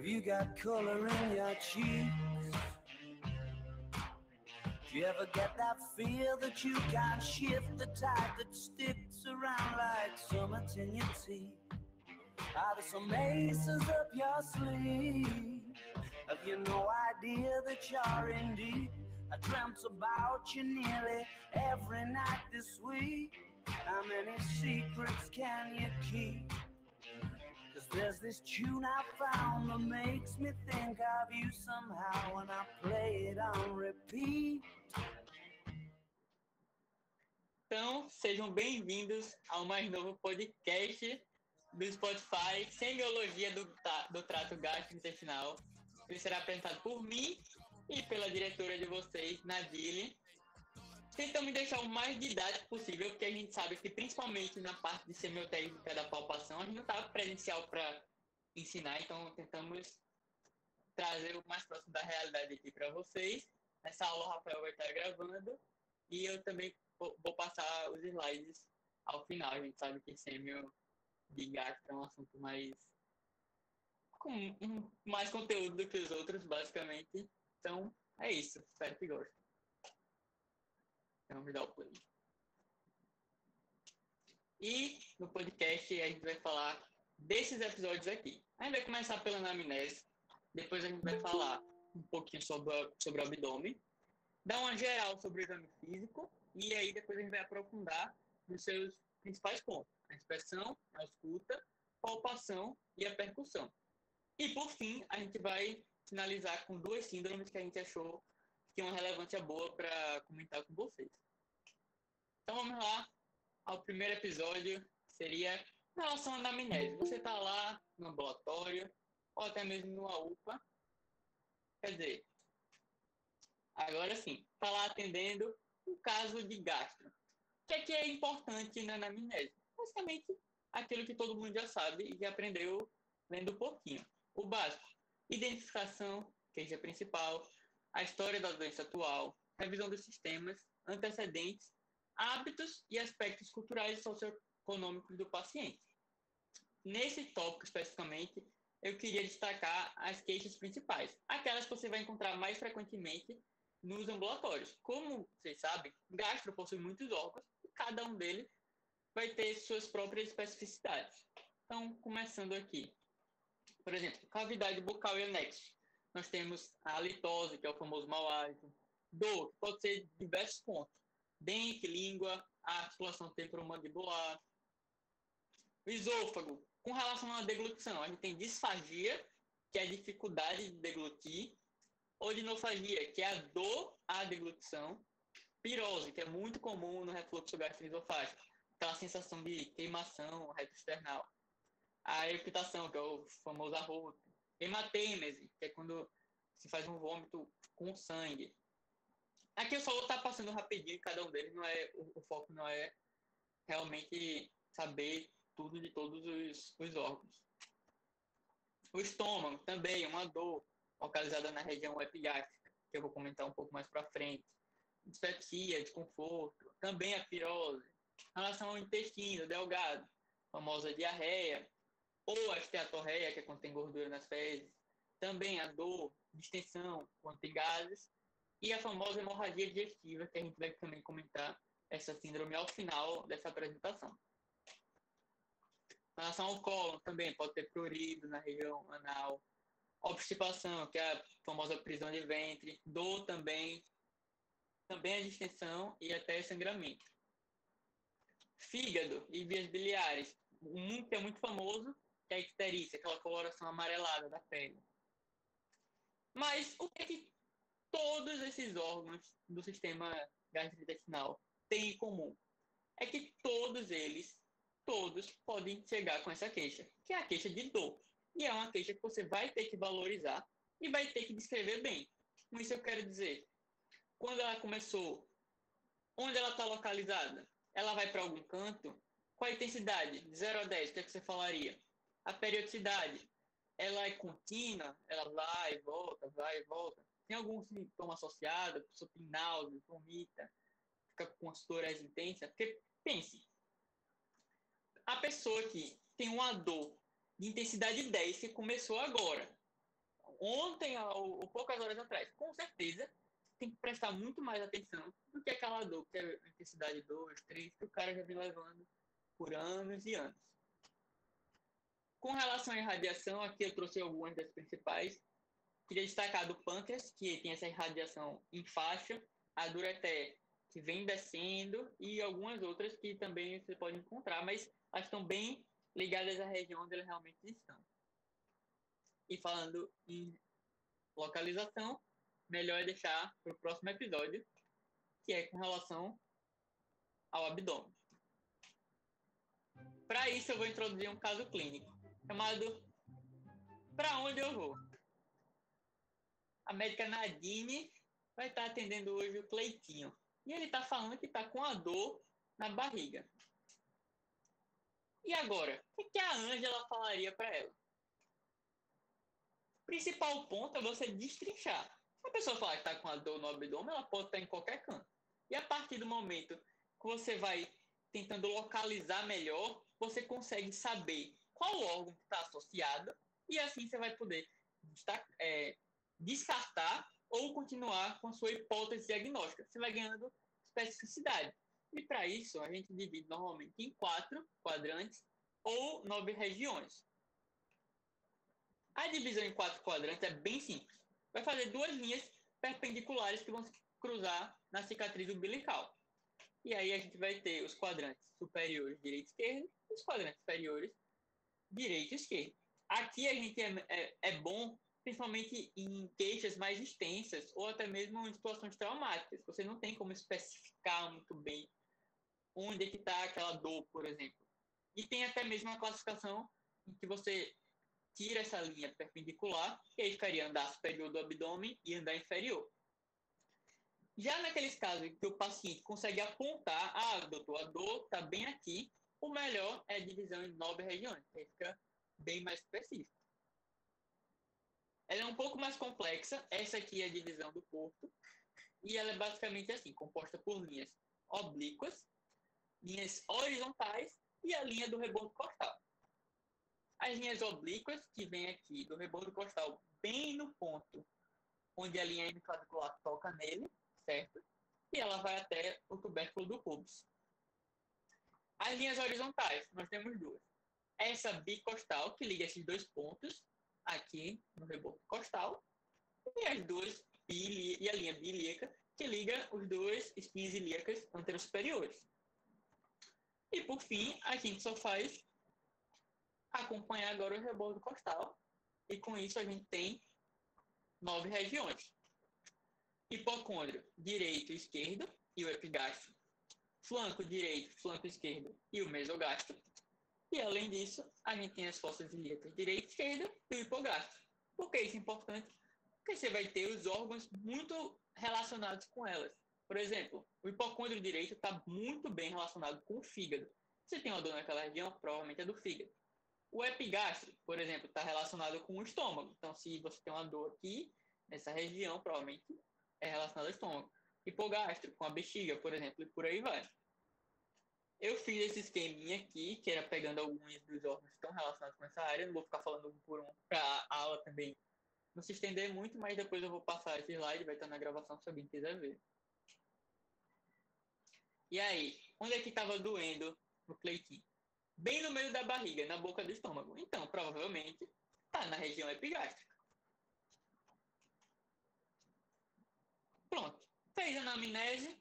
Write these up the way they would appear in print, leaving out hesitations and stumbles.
you got color in your cheeks? Do you ever get that feel that you can't shift, the tide that sticks around like summits in your teeth? Are there some aces up your sleeve? Have you no idea that you're in deep? I dreamt about you nearly every night this week. How many secrets can you keep? 'Cause there's this tune I found that makes me think of you somehow when I play it on repeat. Então, sejam bem-vindos ao mais novo podcast do Spotify, Semiologia do Trato Gastrointestinal. Ele será apresentado por mim e pela diretora de vocês, Nadile. Tentamos deixar o mais didático possível, porque a gente sabe que, principalmente na parte de semiotécnica da palpação, a gente não estava presencial para ensinar, então tentamos trazer o mais próximo da realidade aqui para vocês. Nessa aula o Rafael vai estar gravando e eu também vou passar os slides ao final. A gente sabe que sêmio de gastro é um assunto com mais conteúdo do que os outros, basicamente. Então, é isso. Espero que gostem. Então, me dá o play. E no podcast a gente vai falar desses episódios aqui. A gente vai começar pela anamnese, depois a gente vai falar um pouquinho sobre o abdômen, dar uma geral sobre o exame físico, e aí depois a gente vai aprofundar nos seus principais pontos: a inspeção, a escuta, palpação e a percussão. E por fim, a gente vai finalizar com duas síndromes que a gente achou que tinham uma relevância boa para comentar com vocês. Então vamos lá ao primeiro episódio, seria em relação à anamnese. Você está lá no ambulatório, ou até mesmo numa UPA, quer dizer, agora sim, está lá atendendo um caso de gastro. O que é importante na anamnese? Basicamente, aquilo que todo mundo já sabe e já aprendeu lendo um pouquinho. O básico: identificação, queixa principal, a história da doença atual, revisão dos sistemas, antecedentes, hábitos e aspectos culturais e socioeconômicos do paciente. Nesse tópico especificamente, eu queria destacar as queixas principais, aquelas que você vai encontrar mais frequentemente nos ambulatórios. Como vocês sabem, gastro possui muitos órgãos e cada um deles vai ter suas próprias especificidades. Então, começando aqui. Por exemplo, cavidade bucal e anexo. Nós temos a halitose, que é o famoso mau hálito. Dor, que pode ser de diversos pontos: dente, língua, articulação temporomandibular. O esôfago, com relação à deglutição, a gente tem disfagia, que é a dificuldade de deglutir, odinofagia, que é a dor à deglutição, pirose, que é muito comum no refluxo gastroesofágico, aquela sensação de queimação retroesternal. A eructação, que é o famoso arroto. Hematêmese, que é quando se faz um vômito com sangue. Aqui eu só vou estar passando rapidinho cada um deles, o foco não é realmente saber tudo de todos os órgãos. O estômago também, uma dor localizada na região epigástrica, que eu vou comentar um pouco mais para frente. Dispepsia, desconforto, também a pirose. Em relação ao intestino delgado, a famosa diarreia, ou a esteatorreia, que é quando tem gordura nas fezes. Também a dor, distensão, quando tem gases. E a famosa hemorragia digestiva, que a gente vai também comentar essa síndrome ao final dessa apresentação. Em relação ao cólon, também pode ter prurido na região anal. Obstipação, que é a famosa prisão de ventre. Dor também a distensão e até sangramento. Fígado e vias biliares. Um que é muito famoso, que é a icterícia, aquela coloração amarelada da pele. Mas o que todos esses órgãos do sistema gastrointestinal têm em comum? É que todos podem chegar com essa queixa, que é a queixa de dor. E é uma queixa que você vai ter que valorizar e vai ter que descrever bem. Com isso eu quero dizer, quando ela começou, onde ela está localizada? Ela vai para algum canto? Qual a intensidade? De 0 a 10, o que é que você falaria? A periodicidade, ela é contínua? Ela vai e volta, vai e volta? Tem algum sintoma associado? A pessoa tem náusea, vomita, fica com as dores intensas? Porque, pense, a pessoa que tem uma dor de intensidade 10 que começou agora, ontem ou poucas horas atrás. Com certeza, tem que prestar muito mais atenção do que aquela dor, que é a intensidade 2, 3, que o cara já vem levando por anos e anos. Com relação à irradiação, aqui eu trouxe algumas das principais. Queria destacar do pâncreas, que tem essa irradiação em faixa, a dureté, que vem descendo, e algumas outras que também você pode encontrar, mas elas estão bem ligadas à região onde elas realmente estão. E falando em localização, melhor é deixar para o próximo episódio, que é com relação ao abdômen. Para isso, eu vou introduzir um caso clínico, chamado Para Onde Eu Vou? A médica Nadine vai estar atendendo hoje o Cleitinho. E ele está falando que está com a dor na barriga. E agora, o que a Ângela falaria para ela? O principal ponto é você destrinchar. Se a pessoa falar que está com a dor no abdômen, ela pode estar em qualquer canto. E a partir do momento que você vai tentando localizar melhor, você consegue saber qual órgão está associado e assim você vai poder descartar ou continuar com a sua hipótese diagnóstica. Você vai ganhando especificidade. E para isso, a gente divide normalmente em 4 quadrantes ou 9 regiões. A divisão em 4 quadrantes é bem simples. Vai fazer 2 linhas perpendiculares que vão se cruzar na cicatriz umbilical. E aí a gente vai ter os quadrantes superiores direito e esquerdo e os quadrantes inferiores direito e esquerdo. Aqui a gente é bom, principalmente em queixas mais extensas ou até mesmo em situações traumáticas. Você não tem como especificar muito bem onde é que está aquela dor, por exemplo. E tem até mesmo uma classificação em que você tira essa linha perpendicular, e aí ficaria andar superior do abdômen e andar inferior. Já naqueles casos em que o paciente consegue apontar, doutor, a dor está bem aqui, o melhor é a divisão em 9 regiões, que aí fica bem mais específico. Ela é um pouco mais complexa, essa aqui é a divisão do corpo, e ela é basicamente assim, composta por linhas oblíquas, linhas horizontais e a linha do rebordo costal. As linhas oblíquas, que vem aqui do rebordo costal, bem no ponto onde a linha hemiclavicular toca nele, certo? E ela vai até o tubérculo do pubis. As linhas horizontais, nós temos duas. Essa bicostal, que liga esses 2 pontos, aqui no rebordo costal, e as duas e a linha bilíaca, que liga os 2 espinhas ilíacas anterosuperiores. E por fim, a gente só faz acompanhar agora o rebordo costal, e com isso a gente tem 9 regiões. Hipocôndrio direito e esquerdo e o epigastro, flanco direito, flanco esquerdo e o mesogastro. E além disso, a gente tem as fossas ilíacas direita e esquerda e o hipogastro. Por que isso é importante? Porque você vai ter os órgãos muito relacionados com elas. Por exemplo, o hipocôndrio direito está muito bem relacionado com o fígado. Se tem uma dor naquela região, provavelmente é do fígado. O epigastro, por exemplo, está relacionado com o estômago. Então, se você tem uma dor aqui, nessa região, provavelmente é relacionado ao estômago. Hipogastro, com a bexiga, por exemplo, e por aí vai. Eu fiz esse esqueminha aqui, que era pegando alguns dos órgãos que estão relacionados com essa área. Não vou ficar falando um por um para a aula também não se estender muito, mas depois eu vou passar esse slide, vai estar na gravação se alguém quiser ver. E aí, onde é que estava doendo no Cleitinho? Bem no meio da barriga, na boca do estômago. Então, provavelmente, está na região epigástrica. Pronto. Fez a anamnese.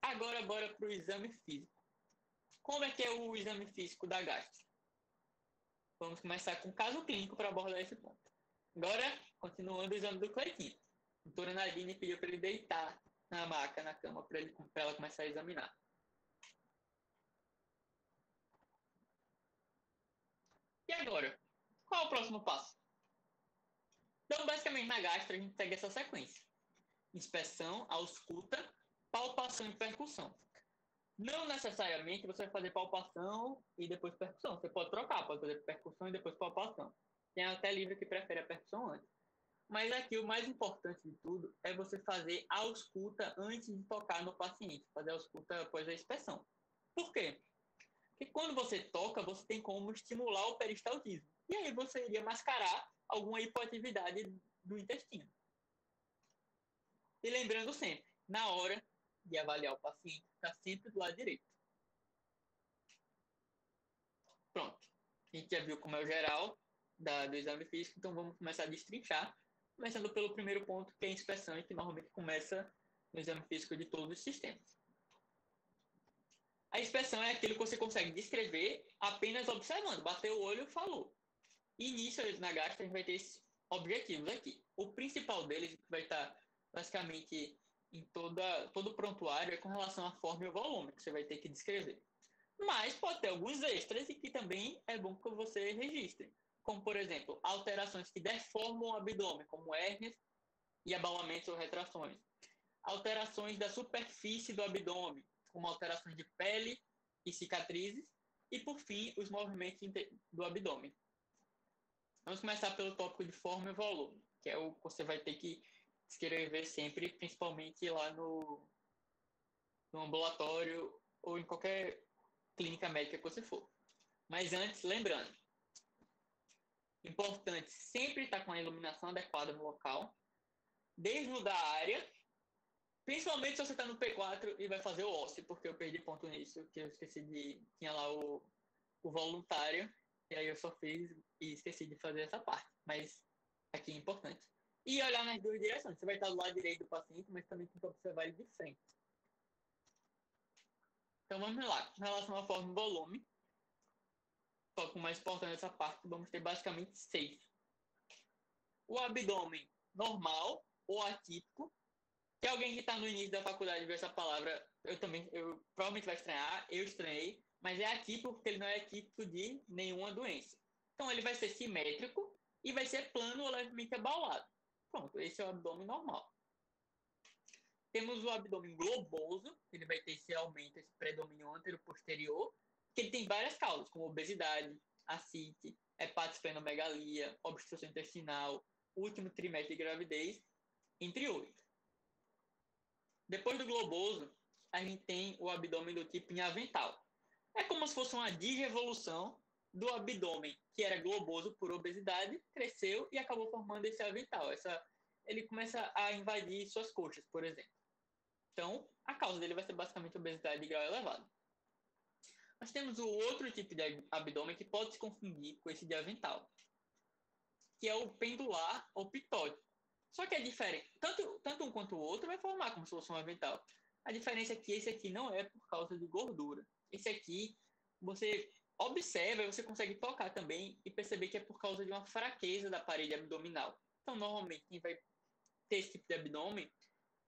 Agora, bora para o exame físico. Como é que é o exame físico da gastro? Vamos começar com o caso clínico para abordar esse ponto. Agora, continuando o exame do Cleitinho. A doutora Nadine pediu para ele deitar na maca, na cama, para ela começar a examinar. E agora? Qual é o próximo passo? Então, basicamente, na gastro, a gente segue essa sequência. Inspeção, ausculta, palpação e percussão. Não necessariamente você vai fazer palpação e depois percussão. Você pode trocar, pode fazer percussão e depois palpação. Tem até livro que prefere a percussão antes. Mas aqui o mais importante de tudo é você fazer a ausculta antes de tocar no paciente. Fazer a ausculta após a inspeção. Por quê? Porque quando você toca, você tem como estimular o peristaltismo. E aí você iria mascarar alguma hipoatividade do intestino. E lembrando sempre, na hora de avaliar o paciente, está sempre do lado direito. Pronto. A gente já viu como é o geral do exame físico, então vamos começar a destrinchar, começando pelo primeiro ponto, que é a inspeção, e que normalmente começa no exame físico de todos os sistemas. A inspeção é aquilo que você consegue descrever apenas observando, bateu o olho, falou. E nisso, na gastro, a gente vai ter esses objetivos aqui. O principal deles, que vai estar basicamente em todo o prontuário, é com relação à forma e ao volume, que você vai ter que descrever. Mas pode ter alguns extras e que também é bom que você registre. Como, por exemplo, alterações que deformam o abdômen, como hérnias e abalamentos ou retrações. Alterações da superfície do abdômen, como alterações de pele e cicatrizes. E, por fim, os movimentos do abdômen. Vamos começar pelo tópico de forma e volume, que é o que você vai ter que escrever sempre, principalmente lá no ambulatório ou em qualquer clínica médica que você for. Mas antes, lembrando, importante sempre estar com a iluminação adequada no local, desnudar a área, principalmente se você está no P4 e vai fazer o ósseo, porque eu perdi ponto nisso, que eu esqueci de... Tinha lá o voluntário, e aí eu só fiz e esqueci de fazer essa parte. Mas aqui é importante. E olhar nas duas direções. Você vai estar do lado direito do paciente, mas também tem que observar ele de frente. Então vamos lá. Em relação à forma e volume, só com mais importante essa parte, vamos ter basicamente 6. O abdômen normal ou atípico, que alguém que está no início da faculdade vê essa palavra, eu provavelmente vai estranhar, eu estranhei, mas é atípico porque ele não é típico de nenhuma doença. Então ele vai ser simétrico e vai ser plano ou levemente abaulado. Pronto, esse é o abdômen normal. Temos o abdômen globoso, ele vai ter esse aumento, esse predomínio antero-posterior, que ele tem várias causas, como obesidade, ascite, hepatosplenomegalia, obstrução intestinal, último trimestre de gravidez, entre outros. Depois do globoso, a gente tem o abdômen do tipo em avental. É como se fosse uma digievolução do abdômen, que era globoso por obesidade, cresceu e acabou formando esse avental. Ele começa a invadir suas coxas, por exemplo. Então, a causa dele vai ser basicamente obesidade de grau elevado. Nós temos o outro tipo de abdômen que pode se confundir com esse de avental, que é o pendular ou pitóide. Só que é diferente. Tanto um quanto o outro vai formar como se fosse um avental. A diferença é que esse aqui não é por causa de gordura. Esse aqui, você observa e você consegue tocar também e perceber que é por causa de uma fraqueza da parede abdominal. Então, normalmente, quem vai ter esse tipo de abdômen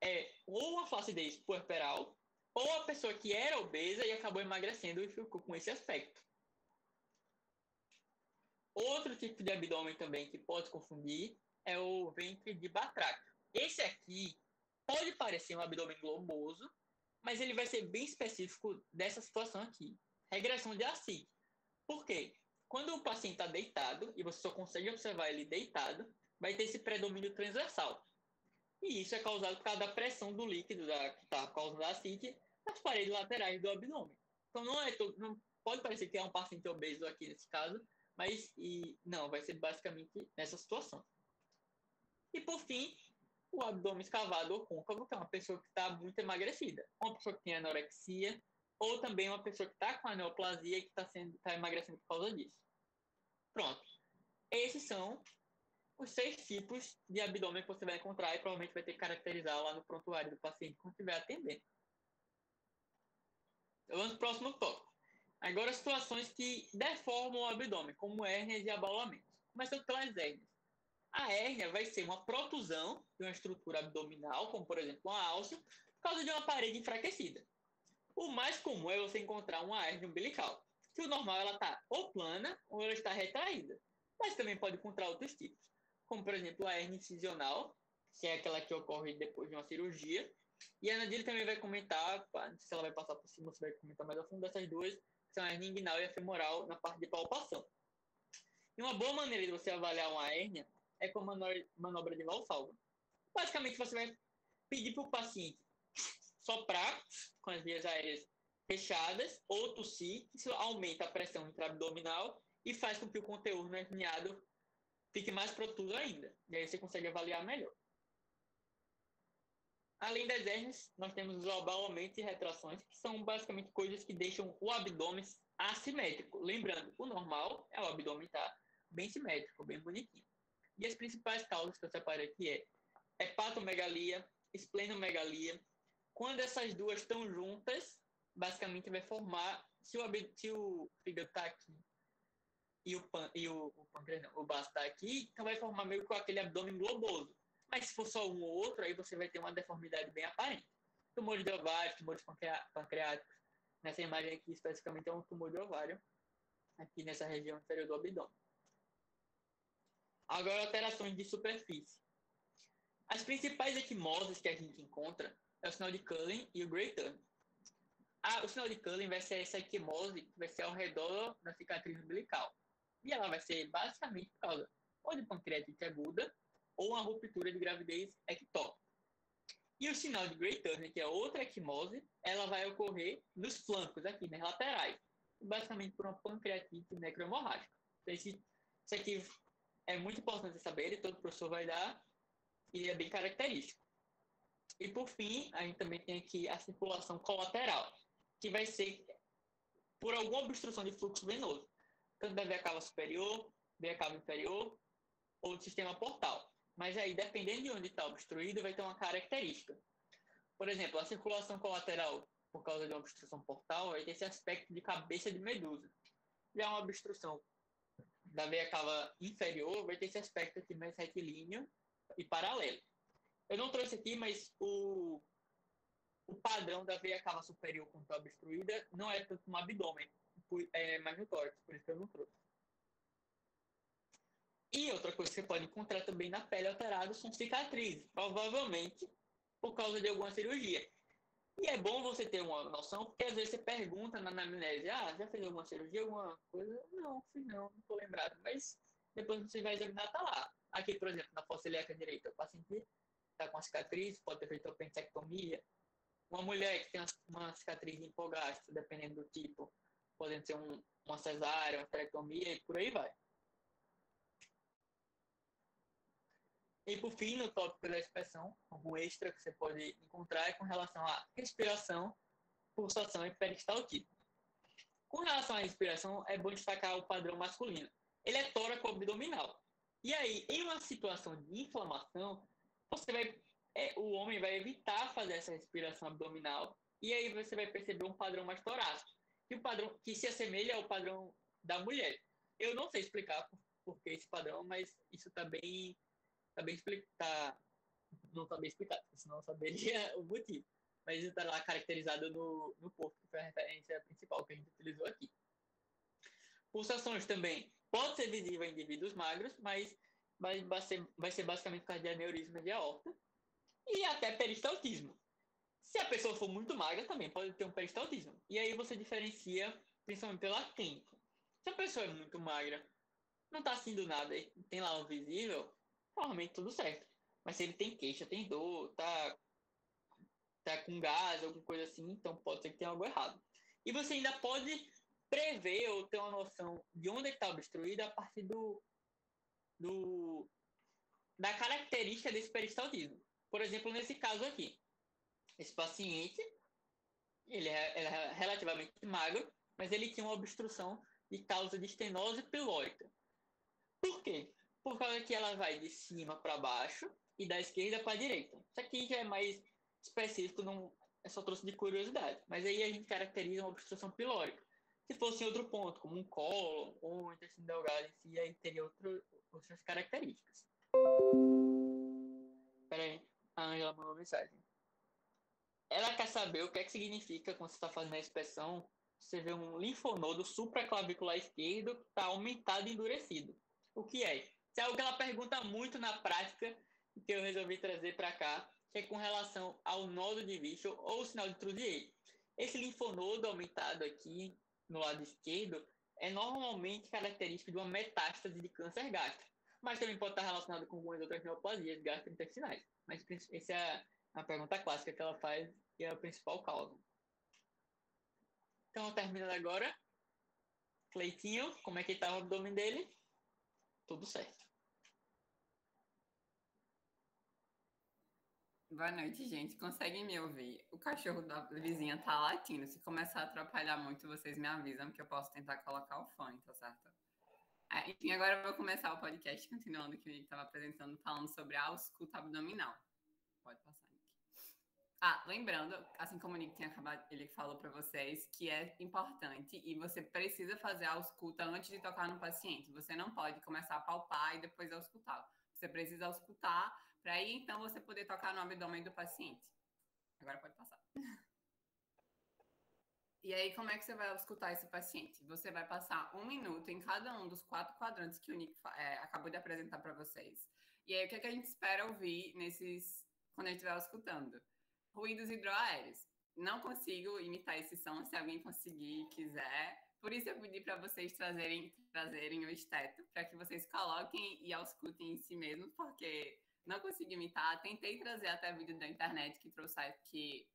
é ou uma flacidez puerperal ou a pessoa que era obesa e acabou emagrecendo e ficou com esse aspecto. Outro tipo de abdômen também que pode confundir é o ventre de batráquio. Esse aqui pode parecer um abdômen globoso, mas ele vai ser bem específico dessa situação aqui. Regressão de ascite. Por quê? Quando o paciente está deitado, e você só consegue observar ele deitado, vai ter esse predomínio transversal. E isso é causado por causa da pressão do líquido que está causando a ascite nas paredes laterais do abdômen. Então não pode parecer que é um paciente obeso aqui nesse caso, mas não, vai ser basicamente nessa situação. E por fim, o abdômen escavado ou côncavo, que é uma pessoa que está muito emagrecida. Uma pessoa que tem anorexia, ou também uma pessoa que está com aneoplasia e que está emagrecendo por causa disso. Pronto. Esses são os 6 tipos de abdômen que você vai encontrar e provavelmente vai ter que caracterizar lá no prontuário do paciente quando estiver atendendo. Vamos para o próximo tópico. Agora, situações que deformam o abdômen, como hérnias e abaulamentos. Começando pelas hérnias. A hérnia vai ser uma protusão de uma estrutura abdominal, como por exemplo uma alça, por causa de uma parede enfraquecida. O mais comum é você encontrar uma hérnia umbilical, que o normal ela está ou plana ou ela está retraída. Mas também pode encontrar outros tipos, como por exemplo a hérnia incisional, que é aquela que ocorre depois de uma cirurgia. E a Nadine também vai comentar, não sei se ela vai passar por cima, você vai comentar mais a fundo dessas duas, que são a hérnia inguinal e a femoral na parte de palpação. E uma boa maneira de você avaliar uma hérnia é com a manobra de Valsalva. Basicamente, você vai pedir para o paciente soprar com as vias aéreas fechadas ou tossir, isso aumenta a pressão intraabdominal e faz com que o conteúdo herniado fique mais protuso ainda. E aí você consegue avaliar melhor. Além das hérnias, nós temos os abalamentos e retrações, que são basicamente coisas que deixam o abdômen assimétrico. Lembrando, o normal é o abdômen estar bem simétrico, bem bonitinho. E as principais causas que eu separei aqui é hepatomegalia, esplenomegalia. Quando essas duas estão juntas, basicamente vai formar, se o fígado está aqui e o pâncreas não, o baço está aqui, então vai formar meio que aquele abdômen globoso. Mas se for só um ou outro, aí você vai ter uma deformidade bem aparente. Tumores de ovário, tumores pancreáticos. Nessa imagem aqui, especificamente, é um tumor de ovário, aqui nessa região inferior do abdômen. Agora, alterações de superfície. As principais equimoses que a gente encontra é o sinal de Cullen e o Great Turn. O sinal de Cullen vai ser essa equimose que vai ser ao redor da cicatriz umbilical. E ela vai ser basicamente por causa ou de pancreatite aguda ou uma ruptura de gravidez ectópica. E o sinal de Great Turner, que é outra equimose, ela vai ocorrer nos flancos, aqui, nas laterais. Basicamente por uma pancreatite necrohemorrágica. Então, isso aqui é muito importante saber, e todo professor vai dar, e é bem característico. E por fim, a gente também tem aqui a circulação colateral, que vai ser por alguma obstrução de fluxo venoso, tanto da veia cava superior, veia cava inferior, ou do sistema portal. Mas aí, dependendo de onde está obstruído, vai ter uma característica. Por exemplo, a circulação colateral, por causa de uma obstrução portal, vai ter esse aspecto de cabeça de medusa. Já uma obstrução da veia cava inferior vai ter esse aspecto aqui mais retilíneo e paralelo. Eu não trouxe aqui, mas o padrão da veia cava superior quando está obstruída não é tanto no abdômen, é mais no tórax, por isso que eu não trouxe. E outra coisa que você pode encontrar também na pele alterada são cicatrizes, provavelmente por causa de alguma cirurgia. E é bom você ter uma noção, porque às vezes você pergunta na anamnese, já fez alguma cirurgia, alguma coisa? Não, fiz não estou lembrado. Mas depois você vai examinar, tá lá. Aqui, por exemplo, na fossa ilíaca direita, o paciente está com uma cicatriz, pode ter feito uma apendicectomia. Uma mulher que tem uma cicatriz de hipogástrio, dependendo do tipo, podendo ser uma cesárea, uma esterectomia e por aí vai. E por fim, no tópico da expressão, algum extra que você pode encontrar é com relação à respiração, pulsação e peristaltismo. Com relação à respiração, é bom destacar o padrão masculino. Ele é tóraco-abdominal. E aí, em uma situação de inflamação, o homem vai evitar fazer essa respiração abdominal e aí você vai perceber um padrão mais torácico, que se assemelha ao padrão da mulher. Eu não sei explicar por que esse padrão, mas isso está bem explicado. Não está bem explicado, senão eu saberia o motivo. Mas isso está lá caracterizado no corpo, que foi a referência principal que a gente utilizou aqui. Pulsações também pode ser visível em indivíduos magros, mas vai ser basicamente por causa de aneurisma de aorta e até peristaltismo. Se a pessoa for muito magra, também pode ter um peristaltismo. E aí você diferencia principalmente pela clínica. Se a pessoa é muito magra, não está sentindo nada e tem lá um visível, provavelmente tudo certo. Mas se ele tem queixa, tem dor, tá com gás, alguma coisa assim, então pode ser que tenha algo errado. E você ainda pode prever ou ter uma noção de onde está obstruído a partir da característica desse peristaltismo. Por exemplo, nesse caso aqui, esse paciente, ele era relativamente magro, mas ele tinha uma obstrução de causa de estenose pilórica. Por quê? Por causa que ela vai de cima para baixo e da esquerda para a direita. Isso aqui já é mais específico, não é só trouxe de curiosidade. Mas aí a gente caracteriza uma obstrução pilórica. Se fosse em outro ponto, como um colo ou um intestino delgado em si, aí teria outras características. Espera aí, a Angela mandou mensagem. Ela quer saber o que é que significa quando você está fazendo a inspeção, você vê um linfonodo supraclavicular esquerdo que está aumentado e endurecido. O que é? Isso é algo que ela pergunta muito na prática e que eu resolvi trazer para cá, que é com relação ao nodo de Wischel ou o sinal de Trousier. Esse linfonodo aumentado aqui no lado esquerdo é normalmente característico de uma metástase de câncer gástrico, mas também pode estar relacionado com algumas outras neoplasias gastrointestinais. Mas essa é a pergunta clássica que ela faz e é a principal causa. Então, terminando agora, Cleitinho, como é que está o abdômen dele? Tudo certo. Boa noite, gente. Conseguem me ouvir? O cachorro da vizinha tá latindo. Se começar a atrapalhar muito, vocês me avisam que eu posso tentar colocar o fone, tá certo? Enfim, agora eu vou começar o podcast, continuando o que a gente estava apresentando, falando sobre a ausculta abdominal. Pode passar, Nick. Lembrando, assim como o Nick tinha acabado, ele falou para vocês que é importante e você precisa fazer a ausculta antes de tocar no paciente. Você não pode começar a palpar e depois auscultá-lo. Você precisa auscultar para aí então você poder tocar no abdômen do paciente. Agora pode passar. E aí, como é que você vai auscultar esse paciente? Você vai passar 1 minuto em cada um dos 4 quadrantes que o Nick acabou de apresentar para vocês. E aí, o que, é que a gente espera ouvir quando a gente estiver auscultando? Ruídos hidroaéreos. Não consigo imitar esse som, se alguém conseguir e quiser. Por isso eu pedi para vocês trazerem o esteto, para que vocês coloquem e auscultem em si mesmos, porque não consigo imitar. Tentei trazer até vídeo da internet que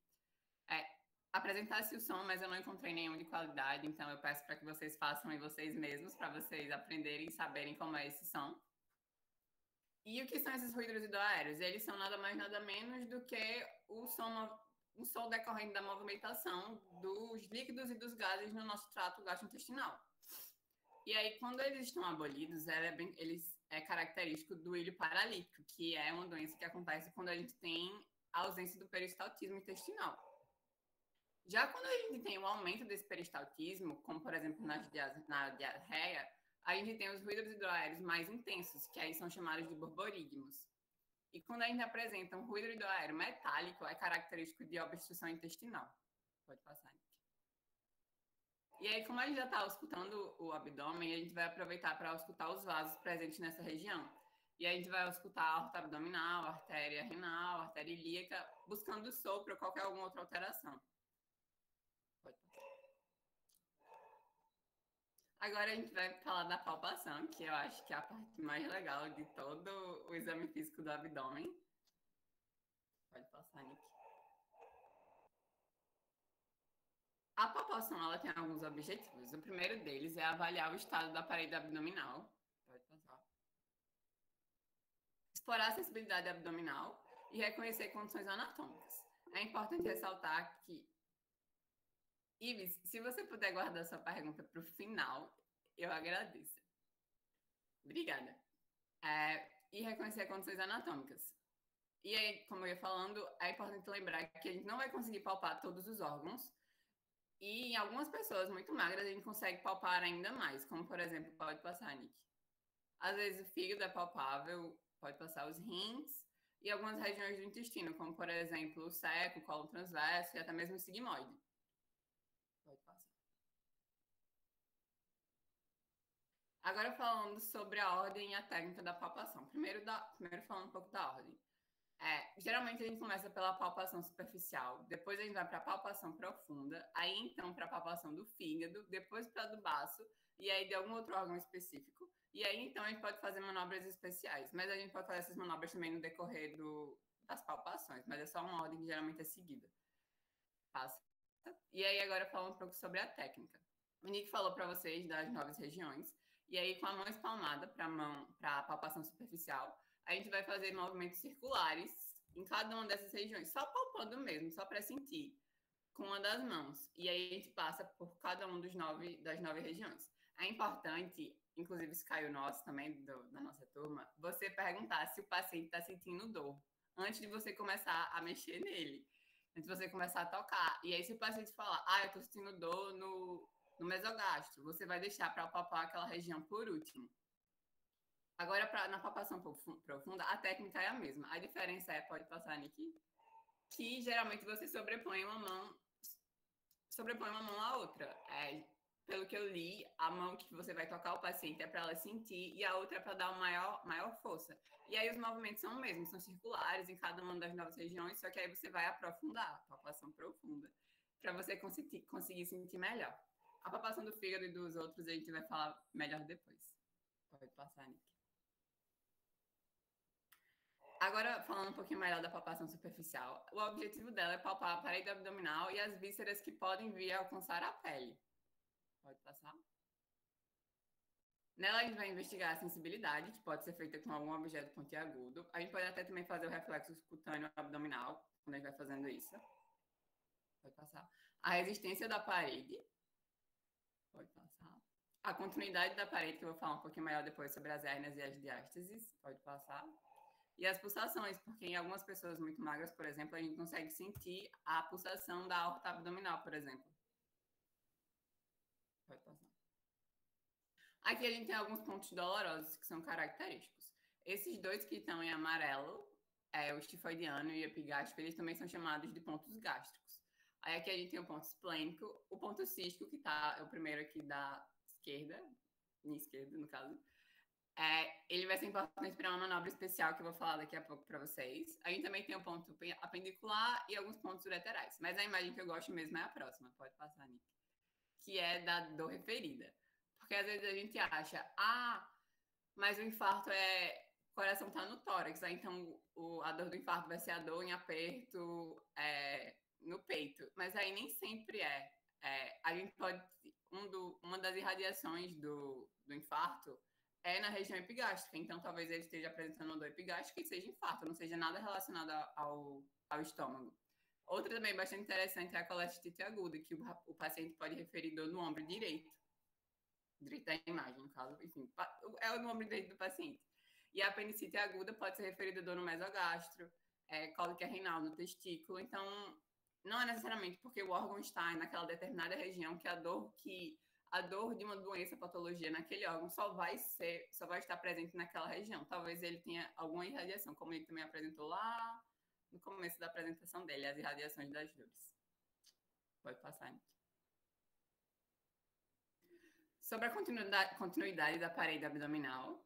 apresentasse o som, mas eu não encontrei nenhum de qualidade, então eu peço para que vocês façam em vocês mesmos, para vocês aprenderem e saberem como é esse som. E o que são esses ruídos hidroaéreos? Eles são nada mais nada menos do que um som decorrente da movimentação dos líquidos e dos gases no nosso trato gastrointestinal. E aí, quando eles estão abolidos, é característico do ilho paralítico, que é uma doença que acontece quando a gente tem a ausência do peristaltismo intestinal. Já quando a gente tem um aumento desse peristaltismo, como por exemplo na diarreia, a gente tem os ruídos hidroaéreos mais intensos, que aí são chamados de borborígmos. E quando a gente apresenta um ruído hidroaéreo metálico, é característico de obstrução intestinal. Pode passar, Nick. E aí, como a gente já está auscultando o abdômen, a gente vai aproveitar para auscultar os vasos presentes nessa região. E aí a gente vai auscultar a aorta abdominal, a artéria renal, a artéria ilíaca, buscando sopro ou qualquer alguma outra alteração. Agora a gente vai falar da palpação, que eu acho que é a parte mais legal de todo o exame físico do abdômen. Pode passar, Nick. A palpação, ela tem alguns objetivos. O primeiro deles é avaliar o estado da parede abdominal. Pode passar. Explorar a sensibilidade abdominal e reconhecer condições anatômicas. É importante ressaltar que Ives, se você puder guardar sua pergunta para o final, eu agradeço. Obrigada. E reconhecer condições anatômicas. E aí, como eu ia falando, é importante lembrar que a gente não vai conseguir palpar todos os órgãos. E em algumas pessoas muito magras, a gente consegue palpar ainda mais, como por exemplo, pode passar, Nick. Às vezes o fígado é palpável, pode passar os rins e algumas regiões do intestino, como por exemplo o seco, o colo transverso e até mesmo o sigmoide. Pode passar. Agora falando sobre a ordem e a técnica da palpação. Primeiro falando um pouco da ordem. Geralmente a gente começa pela palpação superficial, depois a gente vai para a palpação profunda, aí então para a palpação do fígado, depois para a do baço, e aí de algum outro órgão específico. E aí então a gente pode fazer manobras especiais, mas a gente pode fazer essas manobras também no decorrer das palpações, mas é só uma ordem que geralmente é seguida. Passa. E aí agora falando um pouco sobre a técnica. O Nick falou para vocês das 9 regiões, e aí com a mão espalmada para a palpação superficial, a gente vai fazer movimentos circulares em cada uma dessas regiões, só palpando mesmo, só para sentir, com uma das mãos. E aí a gente passa por cada um das 9 regiões. É importante, inclusive isso caiu nosso também, da nossa turma, você perguntar se o paciente está sentindo dor, antes de você começar a mexer nele, antes de você começar a tocar. E aí se o paciente falar, eu estou sentindo dor no mesogastro, você vai deixar para palpar aquela região por último. Agora, na palpação profunda, a técnica é a mesma. A diferença pode passar, Nick, que geralmente você sobrepõe uma mão à outra. Pelo que eu li, a mão que você vai tocar o paciente é para ela sentir e a outra é para dar uma maior força. E aí os movimentos são os mesmos, são circulares em cada uma das 9 regiões, só que aí você vai aprofundar a palpação profunda para você conseguir sentir melhor. A palpação do fígado e dos outros a gente vai falar melhor depois. Pode passar, Nick. Agora, falando um pouquinho melhor da palpação superficial, o objetivo dela é palpar a parede abdominal e as vísceras que podem vir a alcançar a pele. Pode passar? Nela, a gente vai investigar a sensibilidade, que pode ser feita com algum objeto pontiagudo. A gente pode até também fazer o reflexo cutâneo abdominal, quando a gente vai fazendo isso. Pode passar. A resistência da parede. Pode passar. A continuidade da parede, que eu vou falar um pouquinho melhor depois sobre as hérnias e as diástases. Pode passar. E as pulsações, porque em algumas pessoas muito magras, por exemplo, a gente consegue sentir a pulsação da aorta abdominal, por exemplo. Pode passar. Aqui a gente tem alguns pontos dolorosos que são característicos. Esses dois que estão em amarelo, o estifoidiano e o epigástrico, eles também são chamados de pontos gástricos. Aí aqui a gente tem o ponto esplênico, o ponto cístico, que tá, é o primeiro aqui da esquerda, minha esquerda, no caso. Ele vai ser importante para uma manobra especial que eu vou falar daqui a pouco para vocês. A gente também tem o ponto apendicular e alguns pontos ureterais. Mas a imagem que eu gosto mesmo é a próxima, pode passar, Nick. Que é da dor referida. Porque às vezes a gente acha, mas o infarto o coração tá no tórax, então a dor do infarto vai ser a dor em aperto no peito. Mas aí nem sempre a gente pode, uma das irradiações do infarto é na região epigástrica, então talvez ele esteja apresentando uma dor epigástrica e seja infarto, não seja nada relacionado ao estômago. Outra também bastante interessante é a colestite aguda, que o paciente pode referir dor no ombro direito. Direito da imagem, no caso, enfim, é o ombro direito do paciente. E a apendicite aguda pode ser referida dor no mesogastro, cólica renal no testículo, então não é necessariamente porque o órgão está naquela determinada região que a dor de uma doença, patologia naquele órgão só vai estar presente naquela região. Talvez ele tenha alguma irradiação, como ele também apresentou lá no começo da apresentação dele, as irradiações das dores. Pode passar, Nick. Sobre a continuidade da parede abdominal,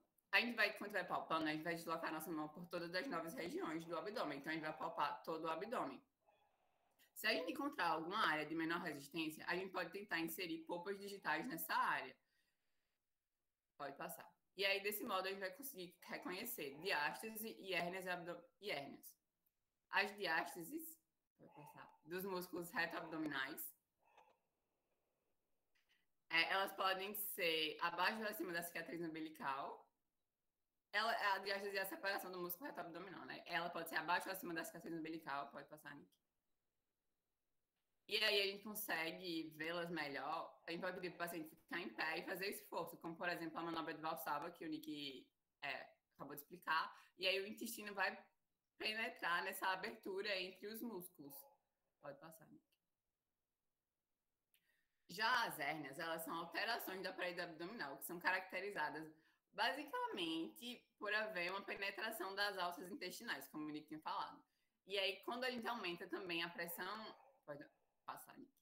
quando vai palpando, a gente vai deslocar nossa mão por todas as 9 regiões do abdômen. Então, a gente vai palpar todo o abdômen. Se a gente encontrar alguma área de menor resistência, a gente pode tentar inserir polpas digitais nessa área. Pode passar. E aí, desse modo, a gente vai conseguir reconhecer diástase e hérnias. As diástases, pode passar, dos músculos reto-abdominais, elas podem ser abaixo ou acima da cicatriz umbilical. A diástase é a separação do músculo reto abdominal, né? Ela pode ser abaixo ou acima da cicatriz umbilical, pode passar, Nick. E aí a gente consegue vê-las melhor. A gente pode pedir para o paciente ficar em pé e fazer esforço, como por exemplo a manobra de Valsalva, que o Nick acabou de explicar. E aí o intestino vai penetrar nessa abertura entre os músculos. Pode passar, Nick. Já as hérnias, elas são alterações da parede abdominal, que são caracterizadas basicamente por haver uma penetração das alças intestinais, como o Nick tinha falado. E aí, quando a gente aumenta também a pressão... Pode passar, Nick.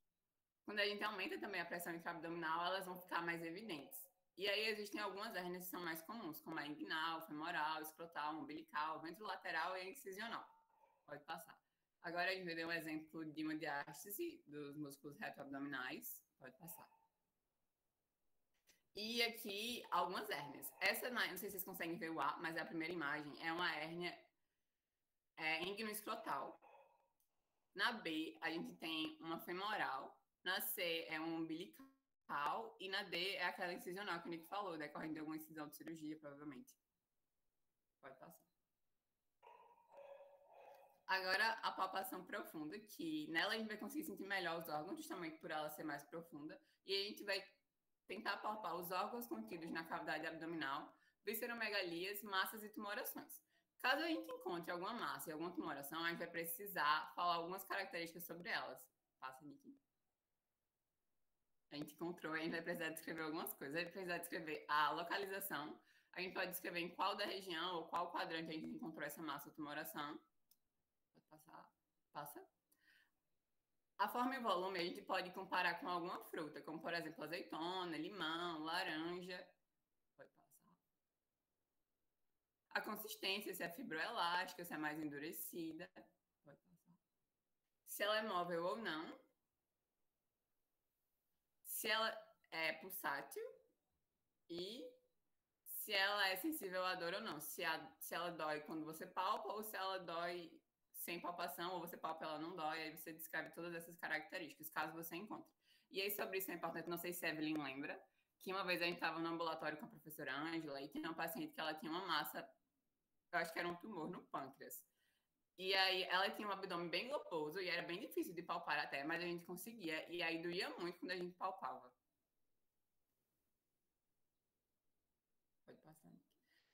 Quando a gente aumenta também a pressão intraabdominal, elas vão ficar mais evidentes. E aí existem algumas hérnias que são mais comuns, como a inguinal, femoral, escrotal, umbilical, ventrolateral e incisional. Pode passar. Agora a gente vai ver um exemplo de uma diástase dos músculos reto-abdominais. Pode passar. E aqui, algumas hérnias. Essa, não sei se vocês conseguem ver o A, mas é a primeira imagem. É uma hérnia ingno-escrotal. Na B, a gente tem uma femoral. Na C, é um umbilical. E na D, é aquela incisional que o Nick falou, decorrendo de alguma incisão de cirurgia, provavelmente. Pode passar. Agora, a palpação profunda, que nela a gente vai conseguir sentir melhor os órgãos, justamente por ela ser mais profunda. E a gente vai tentar palpar os órgãos contidos na cavidade abdominal, visceromegalias, massas e tumorações. Caso a gente encontre alguma massa e alguma tumoração, a gente vai precisar falar algumas características sobre elas. Passa, Nick. A gente encontrou, a gente vai precisar descrever algumas coisas. A gente vai precisar descrever a localização. A gente pode descrever em qual da região ou qual quadrante a gente encontrou essa massa ou tumoração. Pode passar. Passa. A forma e o volume a gente pode comparar com alguma fruta, como por exemplo azeitona, limão, laranja. Pode passar. A consistência, se é fibroelástica, se é mais endurecida. Pode passar. Se ela é móvel ou não. Se ela é pulsátil. E se ela é sensível à dor ou não. Se ela dói quando você palpa ou se ela dói sem palpação, ou você palpa ela não dói, aí você descreve todas essas características, caso você encontre. E aí, sobre isso é importante, não sei se a Evelyn lembra, que uma vez a gente estava no ambulatório com a professora Ângela e tinha uma paciente que ela tinha uma massa, eu acho que era um tumor no pâncreas. E aí ela tinha um abdômen bem globoso e era bem difícil de palpar até, mas a gente conseguia. E aí doía muito quando a gente palpava. Pode passar.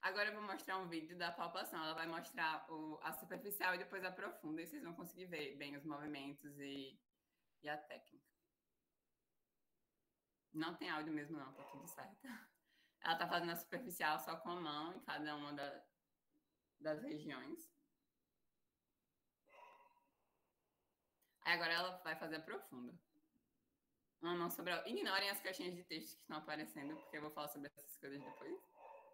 Agora eu vou mostrar um vídeo da palpação. Ela vai mostrar a superficial e depois a profunda. E vocês vão conseguir ver bem os movimentos e a técnica. Não tem áudio mesmo não, tá tudo certo. Ela tá fazendo a superficial só com a mão em cada uma das regiões. Aí agora ela vai fazer a profunda. Uma mão sobre a... Ignorem as caixinhas de texto que estão aparecendo, porque eu vou falar sobre essas coisas depois.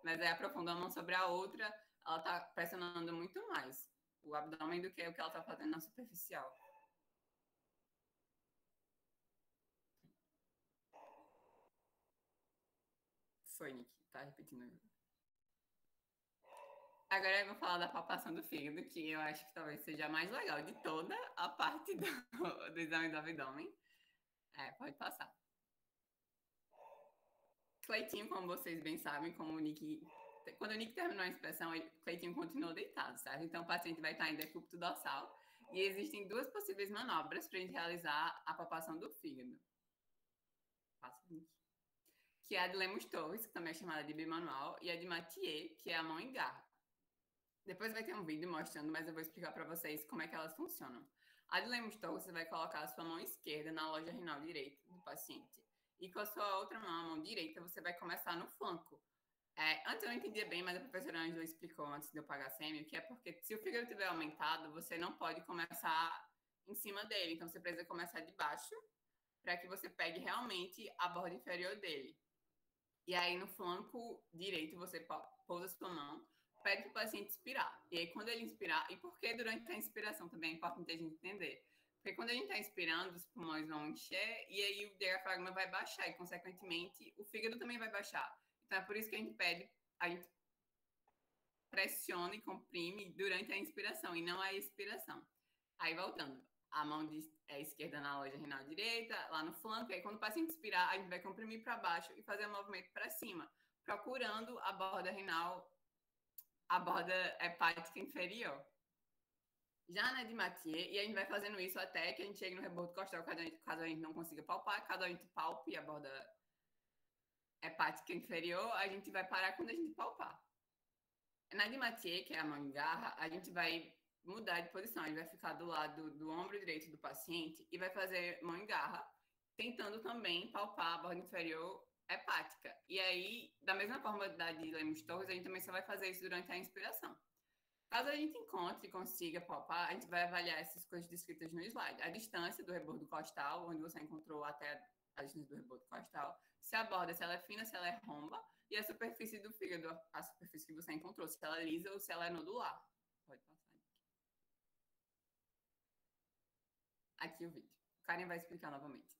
Mas aí aprofunda uma mão sobre a outra, ela tá pressionando muito mais o abdômen do que o que ela tá fazendo na superficial. Foi, Nick. Tá repetindo. Agora eu vou falar da palpação do fígado, que eu acho que talvez seja a mais legal de toda a parte do exame do abdômen. Pode passar. Cleitinho, como vocês bem sabem, quando o Nick terminou a inspeção, Cleitinho continuou deitado, certo? Então o paciente vai estar em decúbito dorsal e existem duas possíveis manobras para a gente realizar a palpação do fígado. Passa, Nick. Que é a de Lemos-Torres, que também é chamada de bimanual, e a de Mathieu, que é a mão em garra. Depois vai ter um vídeo mostrando, mas eu vou explicar para vocês como é que elas funcionam. A de Lemos-Torres, você vai colocar a sua mão esquerda na loja renal direita do paciente. E com a sua outra mão, a mão direita, você vai começar no flanco. Antes eu não entendia bem, mas a professora Ângela explicou antes de eu pagar sêmio, que é porque se o fígado tiver aumentado, você não pode começar em cima dele. Então você precisa começar de baixo para que você pegue realmente a borda inferior dele. E aí no flanco direito você pousa a sua mão, pede para o paciente inspirar. E aí quando ele inspirar, e por que durante a inspiração também é importante a gente entender? Porque quando a gente está inspirando, os pulmões vão encher e aí o diafragma vai baixar e, consequentemente, o fígado também vai baixar. Então, é por isso que a gente pressiona e comprime durante a inspiração e não a expiração. Aí, voltando, a mão esquerda na loja renal direita, lá no flanco, e aí quando o paciente inspirar, a gente vai comprimir para baixo e fazer o movimento para cima, procurando a borda renal, a borda hepática inferior. Já na de Mathieu, e a gente vai fazendo isso até que a gente chegue no rebordo costal, caso a gente não consiga palpar, caso a gente palpe a borda hepática inferior, a gente vai parar quando a gente palpar. Na de Mathieu, que é a mão em garra, a gente vai mudar de posição, a gente vai ficar do lado do ombro direito do paciente e vai fazer mão em garra, tentando também palpar a borda inferior hepática. E aí, da mesma forma da de Lemos-Torres, a gente também só vai fazer isso durante a inspiração. Caso a gente encontre e consiga palpar, a gente vai avaliar essas coisas descritas no slide. A distância do rebordo costal, onde você encontrou até a distância do rebordo costal, se a borda, se ela é fina, se ela é romba, e a superfície do fígado, a superfície que você encontrou, se ela é lisa ou se ela é nodular. Pode passar. Aqui o vídeo. O Karen vai explicar novamente.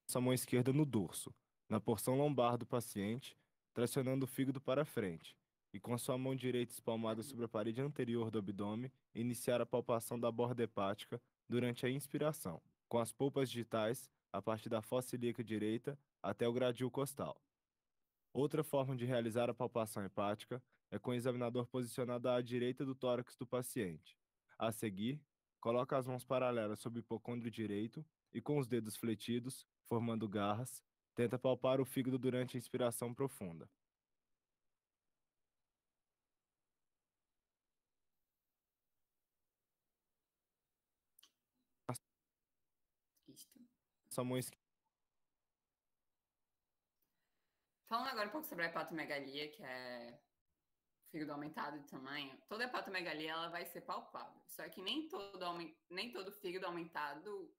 Sua mão esquerda no dorso, na porção lombar do paciente, tracionando o fígado para frente, e com a sua mão direita espalmada sobre a parede anterior do abdômen, iniciar a palpação da borda hepática durante a inspiração, com as polpas digitais a partir da fossa ilíaca direita até o gradil costal. Outra forma de realizar a palpação hepática é com o examinador posicionado à direita do tórax do paciente. A seguir, coloca as mãos paralelas sobre o hipocôndrio direito e com os dedos fletidos, formando garras, tenta palpar o fígado durante a inspiração profunda. Sua mão esquerda. Falando agora um pouco sobre a hepatomegalia, que é fígado aumentado de tamanho, toda hepatomegalia ela vai ser palpável. Só que nem todo fígado aumentado,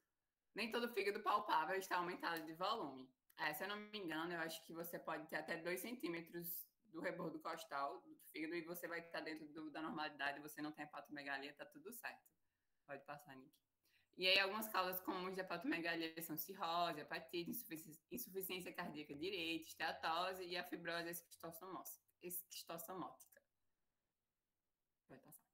nem todo fígado palpável está aumentado de volume. Se eu não me engano, eu acho que você pode ter até 2 centímetros do rebordo costal do fígado e você vai estar dentro da normalidade, você não tem hepatomegalia, tá tudo certo. Pode passar, Nick. E aí, algumas causas comuns de hepatomegalia são cirrose, hepatite, insuficiência cardíaca direita, esteatose e a fibrose esquistossomótica. Vai passar.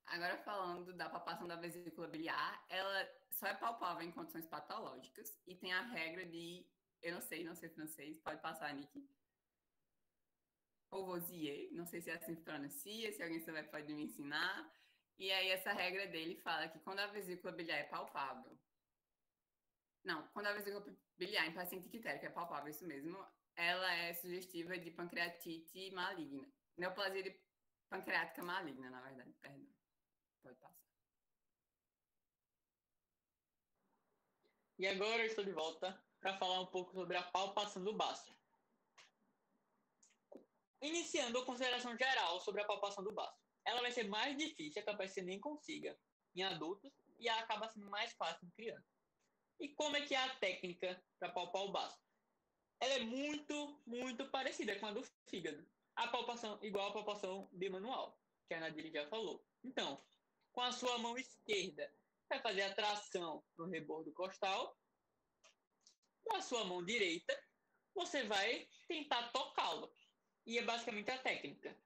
Agora, falando da palpação da vesícula biliar, ela só é palpável em condições patológicas e tem a regra de Eu não sei francês, pode passar, Nick. Courvoisier, não sei se é assim que pronuncia, se alguém souber pode me ensinar. E aí essa regra dele fala que quando a vesícula biliar é palpável, não, quando a vesícula biliar em paciente ictérico é palpável, isso mesmo, ela é sugestiva de pancreatite maligna. Neoplasia pancreática maligna, na verdade, perdão. Pode passar. E agora eu estou de volta para falar um pouco sobre a palpação do baço. Iniciando a consideração geral sobre a palpação do baço. Ela vai ser mais difícil, é capaz que você nem consiga em adultos, e ela acaba sendo mais fácil em crianças. E como é que é a técnica para palpar o baço? Ela é muito parecida com a do fígado. A palpação, igual a palpação bimanual, que a Nadine já falou. Então, com a sua mão esquerda, vai fazer a tração no rebordo costal. Com a sua mão direita, você vai tentar tocá-lo. E é basicamente a técnica.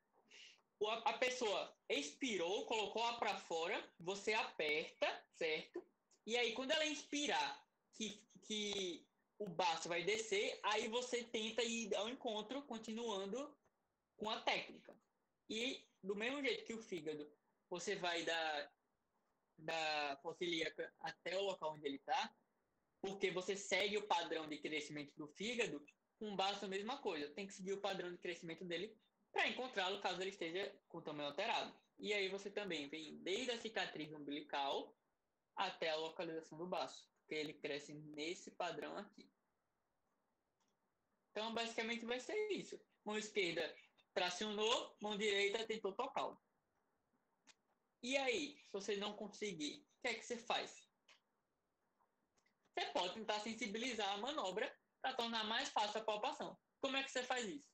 A pessoa expirou, colocou-a para fora, você aperta, certo? E aí, quando ela inspirar, que o baço vai descer, aí você tenta ir ao encontro, continuando com a técnica. E do mesmo jeito que o fígado, você vai da fossa ilíaca até o local onde ele está, porque você segue o padrão de crescimento do fígado, com o baço a mesma coisa. Tem que seguir o padrão de crescimento dele para encontrá-lo caso ele esteja com o tamanho alterado. E aí você também vem desde a cicatriz umbilical até a localização do baço, porque ele cresce nesse padrão aqui. Então, basicamente vai ser isso. Mão esquerda tracionou, mão direita tentou tocá-lo. E aí, se você não conseguir, o que é que você faz? Você pode tentar sensibilizar a manobra para tornar mais fácil a palpação. Como é que você faz isso?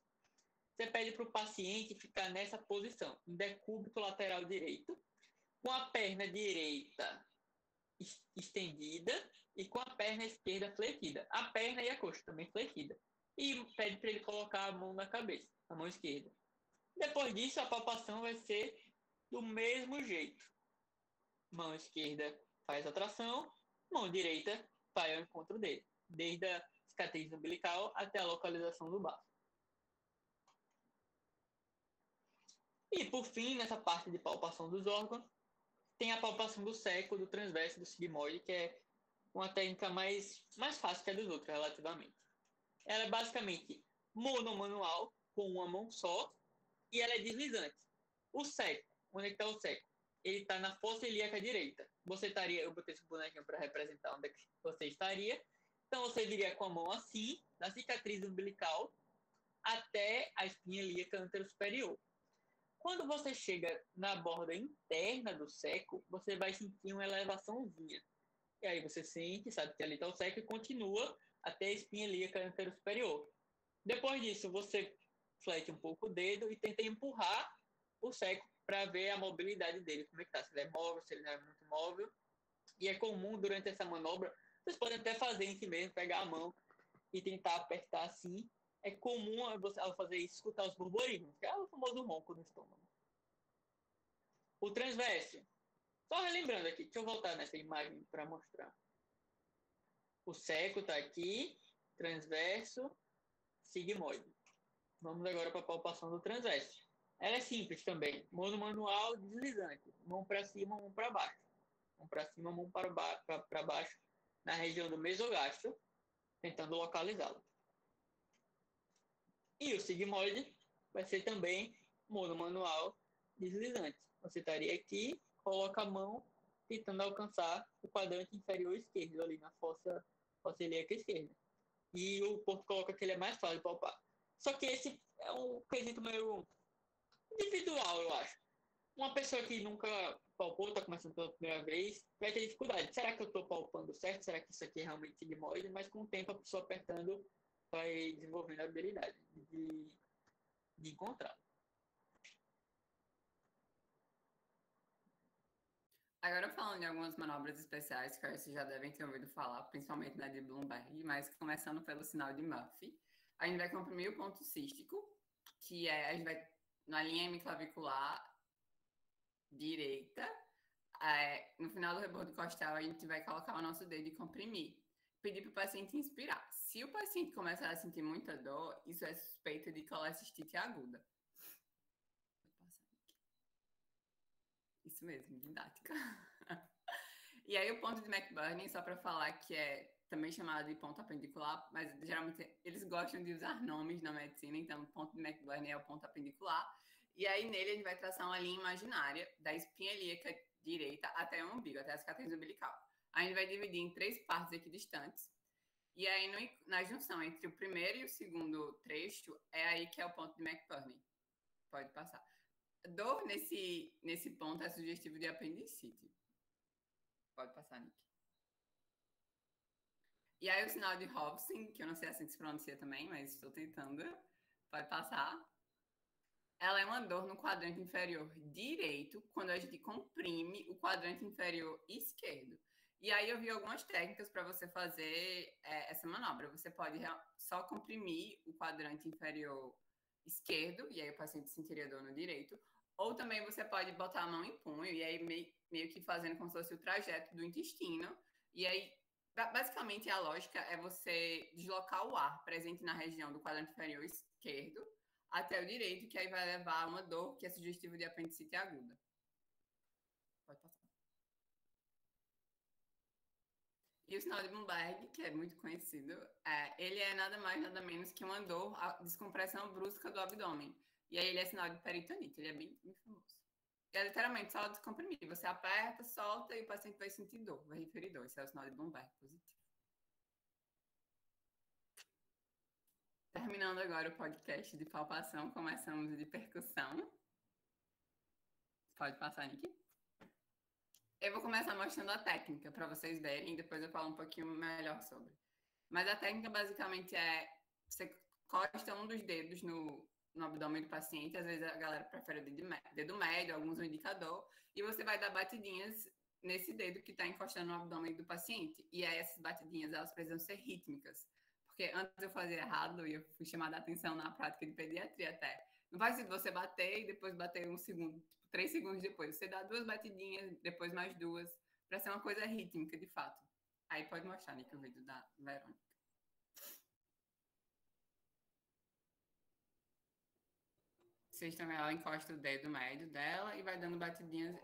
Você pede para o paciente ficar nessa posição, em decúbito lateral direito, com a perna direita estendida e com a perna esquerda flexida. A perna e a coxa também flexida. E pede para ele colocar a mão na cabeça, a mão esquerda. Depois disso, a palpação vai ser do mesmo jeito. Mão esquerda faz a tração, mão direita vai ao encontro dele, desde a cicatriz umbilical até a localização do baço. E por fim, nessa parte de palpação dos órgãos, tem a palpação do seco, do transverso, do sigmoide, que é uma técnica mais fácil que a dos outros, relativamente. Ela é basicamente monomanual, com uma mão só, e ela é deslizante. O seco, onde é que está o seco? Ele está na fossa ilíaca direita. Você estaria, eu botei esse bonequinho para representar onde é que você estaria. Então você viria com a mão assim, da cicatriz umbilical, até a espinha ilíaca anterosuperior. Quando você chega na borda interna do seco, você vai sentir uma elevaçãozinha. E aí você sente, sabe que ali está o seco e continua até a espinha ilíaca anterosuperior. Depois disso, você flete um pouco o dedo e tenta empurrar o seco para ver a mobilidade dele, como é que tá, se ele é móvel, se ele não é muito móvel. E é comum durante essa manobra, vocês podem até fazer em si mesmo, pegar a mão e tentar apertar assim. É comum ao fazer isso escutar os burburinhos, que é o famoso ronco no estômago. O transverso. Só relembrando aqui, deixa eu voltar nessa imagem para mostrar. O seco está aqui, transverso, sigmoide. Vamos agora para a palpação do transverso. Ela é simples também. Monomanual deslizante. Mão para cima, mão para baixo. Mão para cima, mão para baixo. Na região do mesogastro, tentando localizá-lo. E o sigmoide vai ser também monomanual deslizante. Você estaria aqui, coloca a mão tentando alcançar o quadrante inferior esquerdo, ali na fossa ilíaca esquerda. E o corpo coloca que ele é mais fácil de palpar. Só que esse é um quesito meio individual, eu acho. Uma pessoa que nunca palpou, está começando pela primeira vez, vai ter dificuldade. Será que eu estou palpando certo? Será que isso aqui é realmente sigmoide? Mas com o tempo a pessoa apertando vai desenvolvendo a habilidade de encontrar. Agora falando de algumas manobras especiais que vocês já devem ter ouvido falar, principalmente na de Bloomberg, mas começando pelo sinal de Murphy, a gente vai comprimir o ponto cístico, que é, a gente vai na linha hemiclavicular direita, no final do rebordo costal a gente vai colocar o nosso dedo e comprimir. pedir para o paciente inspirar. Se o paciente começar a sentir muita dor, isso é suspeita de colestite aguda. Isso mesmo, didática. E aí o ponto de McBurney, só para falar que é também chamado de ponto apendicular, mas geralmente eles gostam de usar nomes na medicina, então o ponto de McBurney é o ponto apendicular. E aí nele a gente vai traçar uma linha imaginária da espinha ilíaca direita até o umbigo, até a cicatriz umbilical. A gente vai dividir em 3 partes equidistantes. E aí na junção entre o primeiro e o segundo trecho, é aí que é o ponto de McBurney. Pode passar. Dor nesse ponto é sugestivo de apendicite. Pode passar, Nick. E aí o sinal de Hobson, que eu não sei assim que se pronuncia também, mas estou tentando. Pode passar. Ela é uma dor no quadrante inferior direito, quando a gente comprime o quadrante inferior esquerdo. E aí eu vi algumas técnicas para você fazer essa manobra. Você pode só comprimir o quadrante inferior esquerdo, e aí o paciente sentiria dor no direito. Ou também você pode botar a mão em punho, e aí meio que fazendo como se fosse o trajeto do intestino. E aí, basicamente, a lógica é você deslocar o ar presente na região do quadrante inferior esquerdo até o direito, que aí vai levar a uma dor que é sugestiva de apendicite aguda. Pode passar. E o sinal de Bloomberg, que é muito conhecido, ele é nada mais, nada menos que uma dor, a descompressão brusca do abdômen. E aí ele é sinal de peritonite, ele é bem famoso. E é literalmente só descomprimir. Você aperta, solta e o paciente vai sentir dor, vai referir dor. Esse é o sinal de Bloomberg positivo. Terminando agora o podcast de palpação, começamos de percussão. Pode passar, Nick. Eu vou começar mostrando a técnica para vocês verem e depois eu falo um pouquinho melhor sobre. Mas a técnica basicamente é você costa um dos dedos no abdômen do paciente, às vezes a galera prefere o dedo médio, alguns o indicador, e você vai dar batidinhas nesse dedo que está encostando no abdômen do paciente. E aí essas batidinhas, elas precisam ser rítmicas. Porque antes eu fazia errado e eu fui chamada a atenção na prática de pediatria até. Não faz sentido você bater e depois bater 1 segundo, 3 segundos depois. Você dá 2 batidinhas, depois mais 2, para ser uma coisa rítmica, de fato. Aí pode mostrar, Nick, o vídeo da Verônica. Vocês também, ela encosta o dedo médio dela e vai dando batidinhas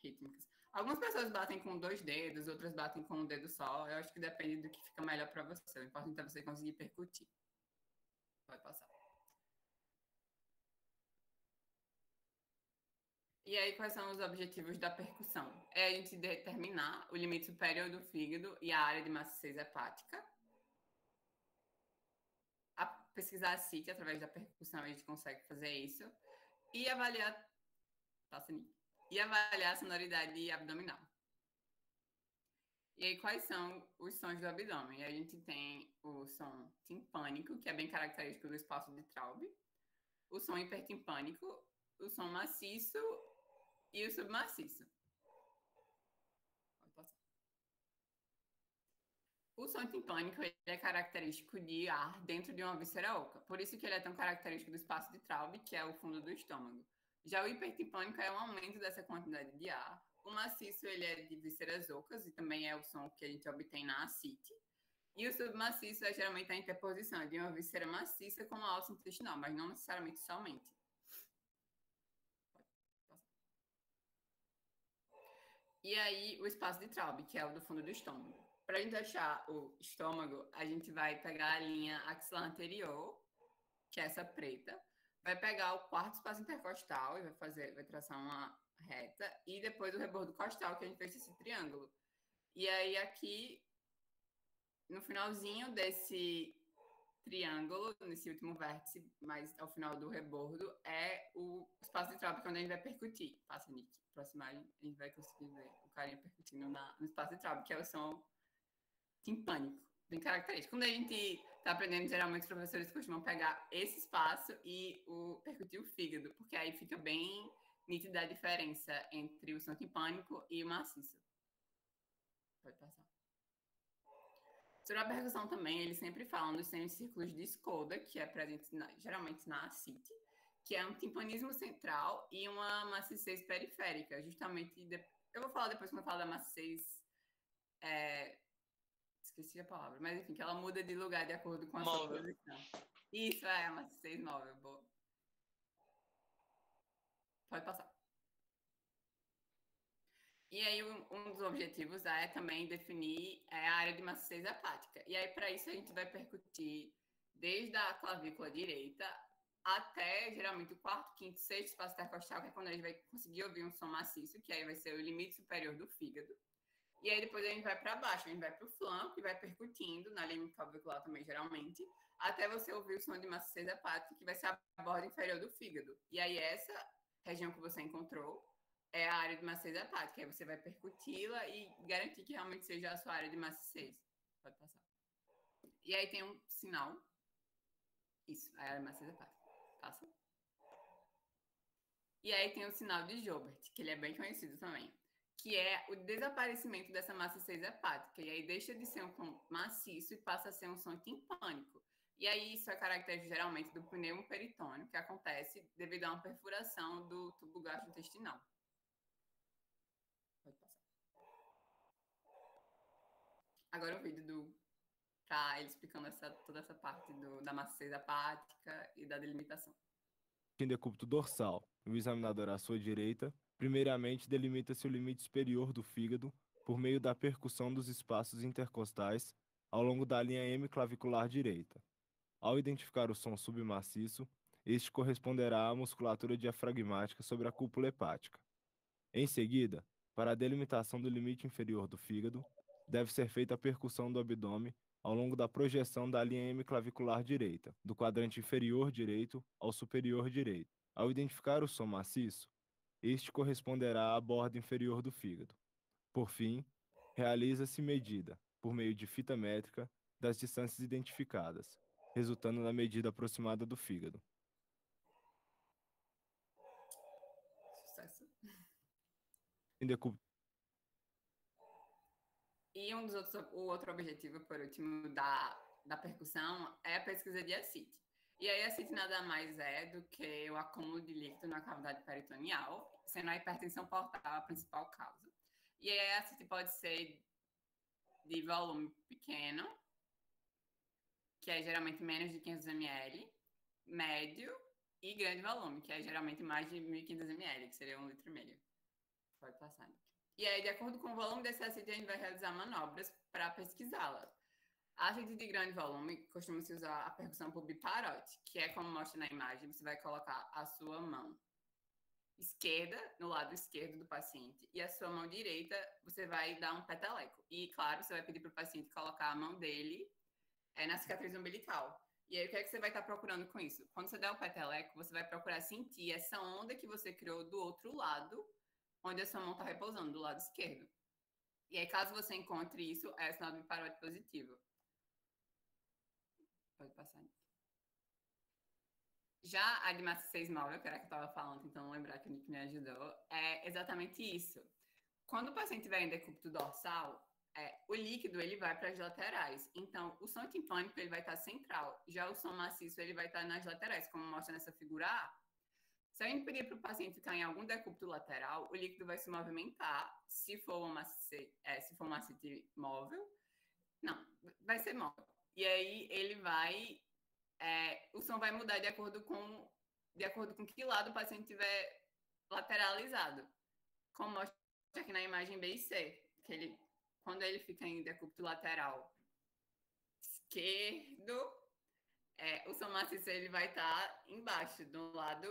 rítmicas. Algumas pessoas batem com 2 dedos, outras batem com um dedo só. Eu acho que depende do que fica melhor para você. O importante é você conseguir percutir. Pode passar. E aí, quais são os objetivos da percussão? É a gente determinar o limite superior do fígado e a área de maciez hepática. Pesquisar a CIT através da percussão, a gente consegue fazer isso. E avaliar... E avaliar a sonoridade abdominal. E aí, quais são os sons do abdômen? A gente tem o som timpânico, que é bem característico do espaço de Traube, o som hipertimpânico, o som maciço e o submaciço. Pode passar. O som timpânico ele é característico de ar dentro de uma víscera oca. Por isso que ele é tão característico do espaço de Traube, que é o fundo do estômago. Já o hipertimpânico é um aumento dessa quantidade de ar. O maciço ele é de vísceras ocas e também é o som que a gente obtém na ascite. E o submaciço é geralmente a interposição de uma víscera maciça com uma alça intestinal, mas não necessariamente somente. E aí o espaço de Traube, que é o do fundo do estômago. Para a gente achar o estômago, a gente vai pegar a linha axilar anterior, que é essa preta, vai pegar o quarto espaço intercostal e vai traçar uma reta, e depois o rebordo costal, que a gente fez esse triângulo. E aí aqui, no finalzinho desse triângulo, nesse último vértice, mas ao final do rebordo, é o espaço de Traube, quando a gente vai percutir. Passa, Nick, próxima imagem, a gente vai conseguir ver o carinha percutindo no espaço de Traube, que é o som timpânico, bem característico. Quando a gente está aprendendo, geralmente os professores costumam pegar esse espaço e percutir o fígado, porque aí fica bem nítida a diferença entre o som timpânico e o maciço. Pode passar. Sobre a percussão também, eles sempre falam dos semicírculos de Skoda, que é presente geralmente na ascite, que é um timpanismo central e uma maciez periférica, justamente... Eu vou falar depois quando eu falar da maciez Esqueci a palavra, mas enfim, que ela muda de lugar de acordo com a sua Móvel. posição. Isso, é a massa 6 móvel, boa. Pode passar. E aí, um dos objetivos é também definir a área de maciez hepática. E aí, para isso, a gente vai percutir desde a clavícula direita até, geralmente, o quarto, quinto, sexto espaço intercostal, que é quando a gente vai conseguir ouvir um som maciço, que aí vai ser o limite superior do fígado. E aí, depois a gente vai para baixo, a gente vai para o flanco e vai percutindo, na linha clavicular também, geralmente, até você ouvir o som de maciez hepática, que vai ser a borda inferior do fígado. E aí, essa região que você encontrou é a área de maciez hepática. Aí você vai percuti-la e garantir que realmente seja a sua área de maciez. Pode passar. E aí tem um sinal. Isso, a área de maciez hepática. Passa. E aí tem o sinal de Joubert, que ele é bem conhecido também, que é o desaparecimento dessa maciez hepática. E aí deixa de ser um som maciço e passa a ser um som timpânico. E aí isso é característico geralmente do pneumo peritônio, que acontece devido a uma perfuração do tubo gastrointestinal. Pode passar. Agora o vídeo tá ele explicando toda essa parte da maciez hepática e da delimitação. Em decúbito dorsal, o examinador à sua direita, primeiramente delimita-se o limite superior do fígado por meio da percussão dos espaços intercostais ao longo da linha hemiclavicular direita. Ao identificar o som submaciço, este corresponderá à musculatura diafragmática sobre a cúpula hepática. Em seguida, para a delimitação do limite inferior do fígado, deve ser feita a percussão do abdômen ao longo da projeção da linha hemiclavicular direita, do quadrante inferior direito ao superior direito. Ao identificar o som maciço, este corresponderá à borda inferior do fígado. Por fim, realiza-se medida, por meio de fita métrica, das distâncias identificadas, resultando na medida aproximada do fígado. Sucesso. Em decúbito E o outro objetivo, por último, da percussão é a pesquisa de ascite. E aí, ascite nada mais é do que o acúmulo de líquido na cavidade peritoneal, sendo a hipertensão portal a principal causa. E aí, a ascite pode ser de volume pequeno, que é geralmente menos de 500 ml, médio e grande volume, que é geralmente mais de 1.500 ml, que seria 1,5 litro. Pode passar. E aí, de acordo com o volume desse ascite, a gente vai realizar manobras para pesquisá-la. A ascite de grande volume costuma-se usar a percussão por biparote, que é como mostra na imagem, você vai colocar a sua mão esquerda no lado esquerdo do paciente e a sua mão direita você vai dar um peteleco. E, claro, você vai pedir para o paciente colocar a mão dele na cicatriz umbilical. E aí, o que é que você vai estar procurando com isso? Quando você der o peteleco, você vai procurar sentir essa onda que você criou do outro lado, onde a sua mão está repousando, do lado esquerdo. E aí, caso você encontre isso, é sinal de biparote positivo. Pode passar. Já a de maciez móvel, que era a que eu estava falando, tentando lembrar que o Nick me ajudou, é exatamente isso. Quando o paciente tiver em decúbito dorsal, o líquido ele vai para as laterais. Então, o som timpânico ele vai estar central. Já o som maciço ele vai estar nas laterais, como mostra nessa figura A. Se a gente pedir para o paciente estar em algum decúbito lateral, o líquido vai se movimentar. Se for uma macite móvel, não, vai ser móvel. E aí ele vai, o som vai mudar de acordo com que lado o paciente estiver lateralizado. Como mostra aqui na imagem B e C, que quando ele fica em decúbito lateral esquerdo, o som maciço ele vai estar embaixo, do lado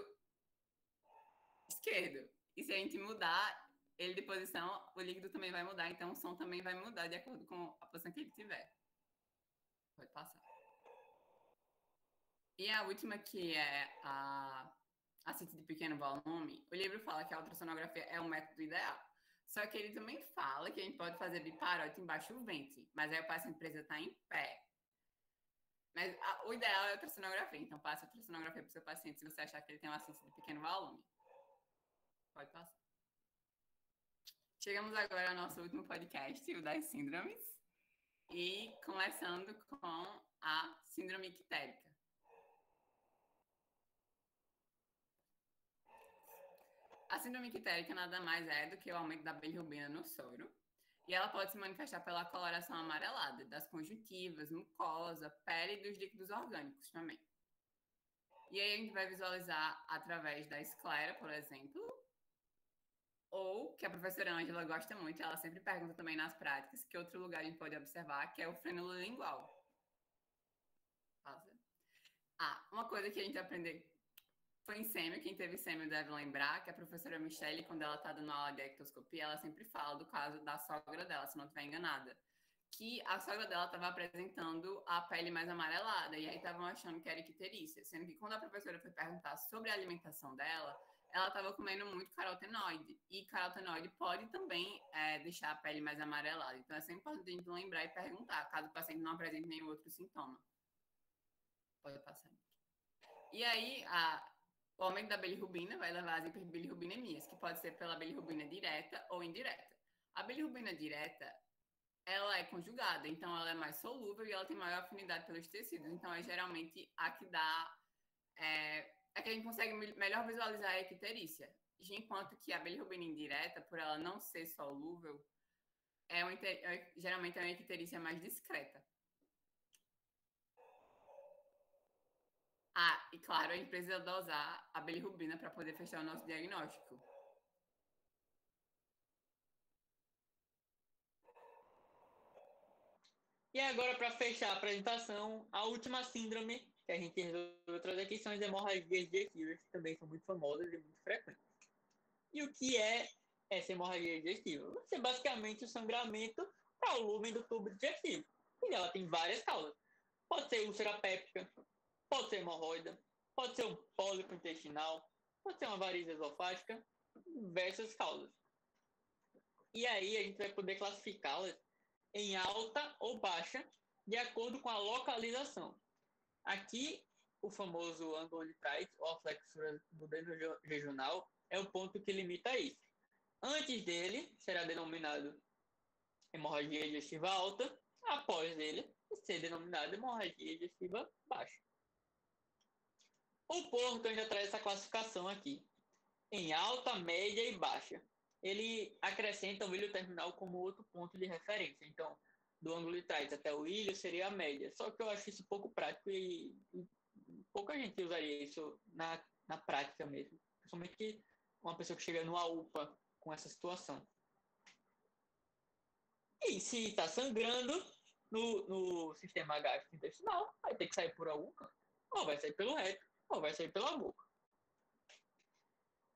esquerdo. E se a gente mudar ele de posição, o líquido também vai mudar, então o som também vai mudar de acordo com a posição que ele tiver. Pode passar. E a última, que é a ascite de pequeno volume, o livro fala que a ultrassonografia é o método ideal. Só que ele também fala que a gente pode fazer biparote embaixo do ventre, mas aí o paciente precisa estar em pé. Mas o ideal é a ultrassonografia, então passe a ultrassonografia para o seu paciente se você achar que ele tem uma ascite de pequeno volume. Pode passar. Chegamos agora ao nosso último podcast, o das síndromes, e começando com a síndrome ictérica. A síndrome ictérica nada mais é do que o aumento da bilirrubina no soro. E ela pode se manifestar pela coloração amarelada das conjuntivas, mucosa, pele e dos líquidos orgânicos também. E aí a gente vai visualizar através da esclera, por exemplo, ou que a professora Ângela gosta muito, ela sempre pergunta também nas práticas, que outro lugar a gente pode observar, que é o frênulo lingual. Uma coisa que a gente aprendeu foi em sêmio, quem teve sêmio deve lembrar, que a professora Michele, quando ela está dando aula de ectoscopia, ela sempre fala do caso da sogra dela, se não estiver enganada, que a sogra dela estava apresentando a pele mais amarelada, e aí estavam achando que era icterícia, sendo que quando a professora foi perguntar sobre a alimentação dela, ela estava comendo muito carotenoide, e carotenoide pode também deixar a pele mais amarelada. Então é sempre importante a gente lembrar e perguntar, caso o paciente não apresente nenhum outro sintoma. Pode passar. E aí, o aumento da bilirrubina vai levar às hiperbilirrubinemias, que pode ser pela bilirrubina direta ou indireta. A bilirrubina direta, ela é conjugada, então ela é mais solúvel e ela tem maior afinidade pelos tecidos. Então é geralmente a que dá... É que a gente consegue melhor visualizar a icterícia. Enquanto que a bilirrubina indireta, por ela não ser solúvel, geralmente é uma icterícia mais discreta. E claro, a gente precisa dosar a bilirrubina para poder fechar o nosso diagnóstico. E agora, para fechar a apresentação, a última síndrome que a gente resolveu trazer aqui são as hemorragias digestivas, que também são muito famosas e muito frequentes. E o que é essa hemorragia digestiva? Vai ser basicamente o sangramento para o lumen do tubo digestivo. E ela tem várias causas. Pode ser úlcera péptica, pode ser hemorroida, pode ser um pólipo intestinal, pode ser uma varize esofágica, diversas causas. E aí a gente vai poder classificá-las em alta ou baixa, de acordo com a localização. Aqui, o famoso ângulo de Trait, ou a flexura do dedo regional, é o ponto que limita isso. Antes dele, será denominado hemorragia digestiva alta, após ele, ser denominado hemorragia digestiva baixa. O Porto ainda traz essa classificação aqui, em alta, média e baixa. Ele acrescenta o ilho terminal como outro ponto de referência. Então, do ângulo de Trait até o ilho seria a média. Só que eu acho isso pouco prático e pouca gente usaria isso na prática mesmo. Principalmente uma pessoa que chega numa UPA com essa situação. E se está sangrando no sistema gastrointestinal, vai ter que sair por algum canto. Ou vai sair pelo reto, ou vai sair pela boca.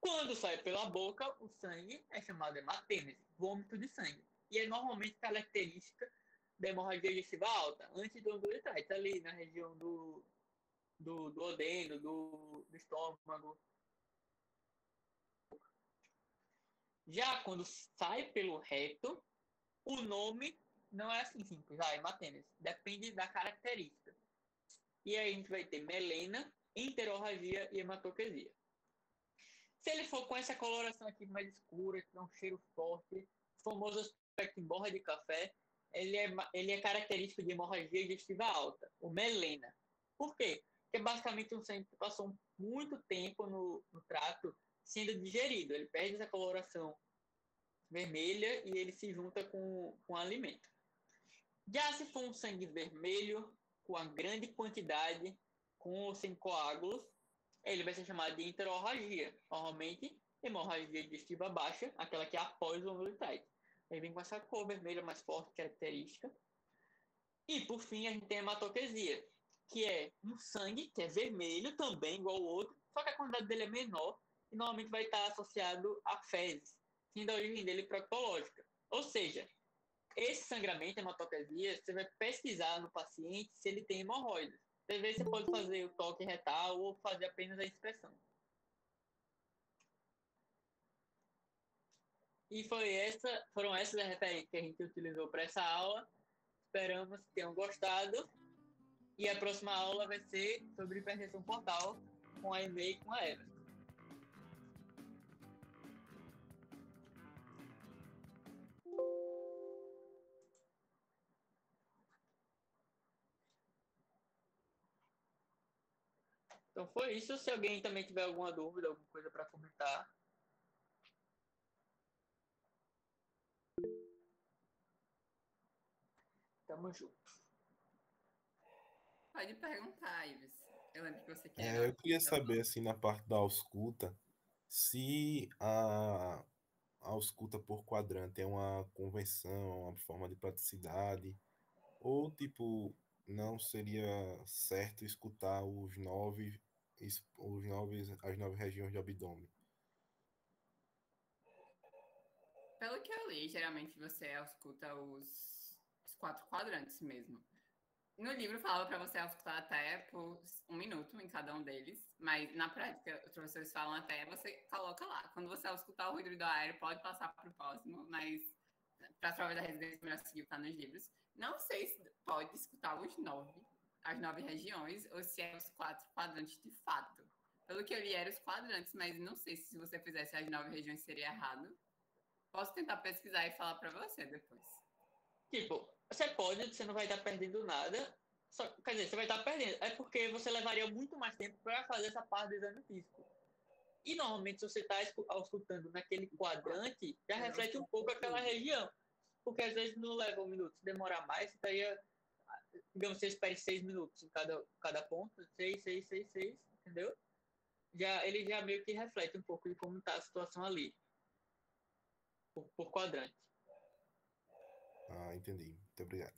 Quando sai pela boca, o sangue é chamado hematêmese, vômito de sangue. E é normalmente característica da hemorragia digestiva alta, antes do ângulo de Trait, ali na região do duodeno, do estômago. Já quando sai pelo reto, o nome não é assim simples, hematêmese. Depende da característica. E aí a gente vai ter melena, enterorragia e hematoquesia. Se ele for com essa coloração aqui mais escura, que dá um cheiro forte, o famoso aspecto em borra de café, ele é característico de hemorragia digestiva alta, o melena. Por quê? Porque basicamente um sangue que passou muito tempo no trato sendo digerido. Ele perde essa coloração vermelha e ele se junta com o alimento. Já se for um sangue vermelho, com a grande quantidade, com ou sem coágulos, ele vai ser chamado de enterorragia. Normalmente, hemorragia digestiva baixa, aquela que é após o ângulo de Trait. Ele vem com essa cor vermelha mais forte, característica. E, por fim, a gente tem a hematoquesia, que é um sangue que é vermelho também, igual o outro, só que a quantidade dele é menor e normalmente vai estar associado a fezes, sendo a origem dele proctológica. Ou seja, esse sangramento, hematoquesia, você vai pesquisar no paciente se ele tem hemorroidas. Às vezes você pode fazer o toque retal ou fazer apenas a inspeção. E foram essas as referências que a gente utilizou para essa aula. Esperamos que tenham gostado. E a próxima aula vai ser sobre hipertensão portal com a Aimee e com a Eva. Então foi isso. Se alguém também tiver alguma dúvida, alguma coisa para comentar. Tamo junto. Pode perguntar, Ives. Eu lembro que você queria Eu dar queria uma saber, assim, na parte da ausculta, se a ausculta por quadrante é uma convenção, uma forma de praticidade, ou, tipo, não seria certo escutar as 9 regiões do abdômen. Pelo que eu li, geralmente você ausculta os 4 quadrantes mesmo. No livro fala para você auscultar até por 1 minuto em cada um deles, mas na prática os professores falam até, você coloca lá. Quando você auscultar o ruído aéreo, pode passar para o próximo, mas para as provas da residência, melhor seguir o que está nos livros. Não sei se pode escutar as 9 regiões, ou se é os 4 quadrantes de fato. Pelo que eu li, eram os quadrantes, mas não sei se você fizesse as 9 regiões seria errado. Posso tentar pesquisar e falar para você depois. Tipo, você não vai estar perdendo nada. Quer dizer, você vai estar perdendo. É porque você levaria muito mais tempo para fazer essa parte do exame físico. E normalmente, se você está auscultando naquele quadrante, já reflete um pouco aquela região. Porque às vezes não leva 1 minuto. Se demorar mais, você estaria. Digamos, você espere 6 minutos em cada ponto. 6, 6, 6, 6. Entendeu? Ele já meio que reflete um pouco de como está a situação ali. Por quadrante. Entendi. Muito obrigado.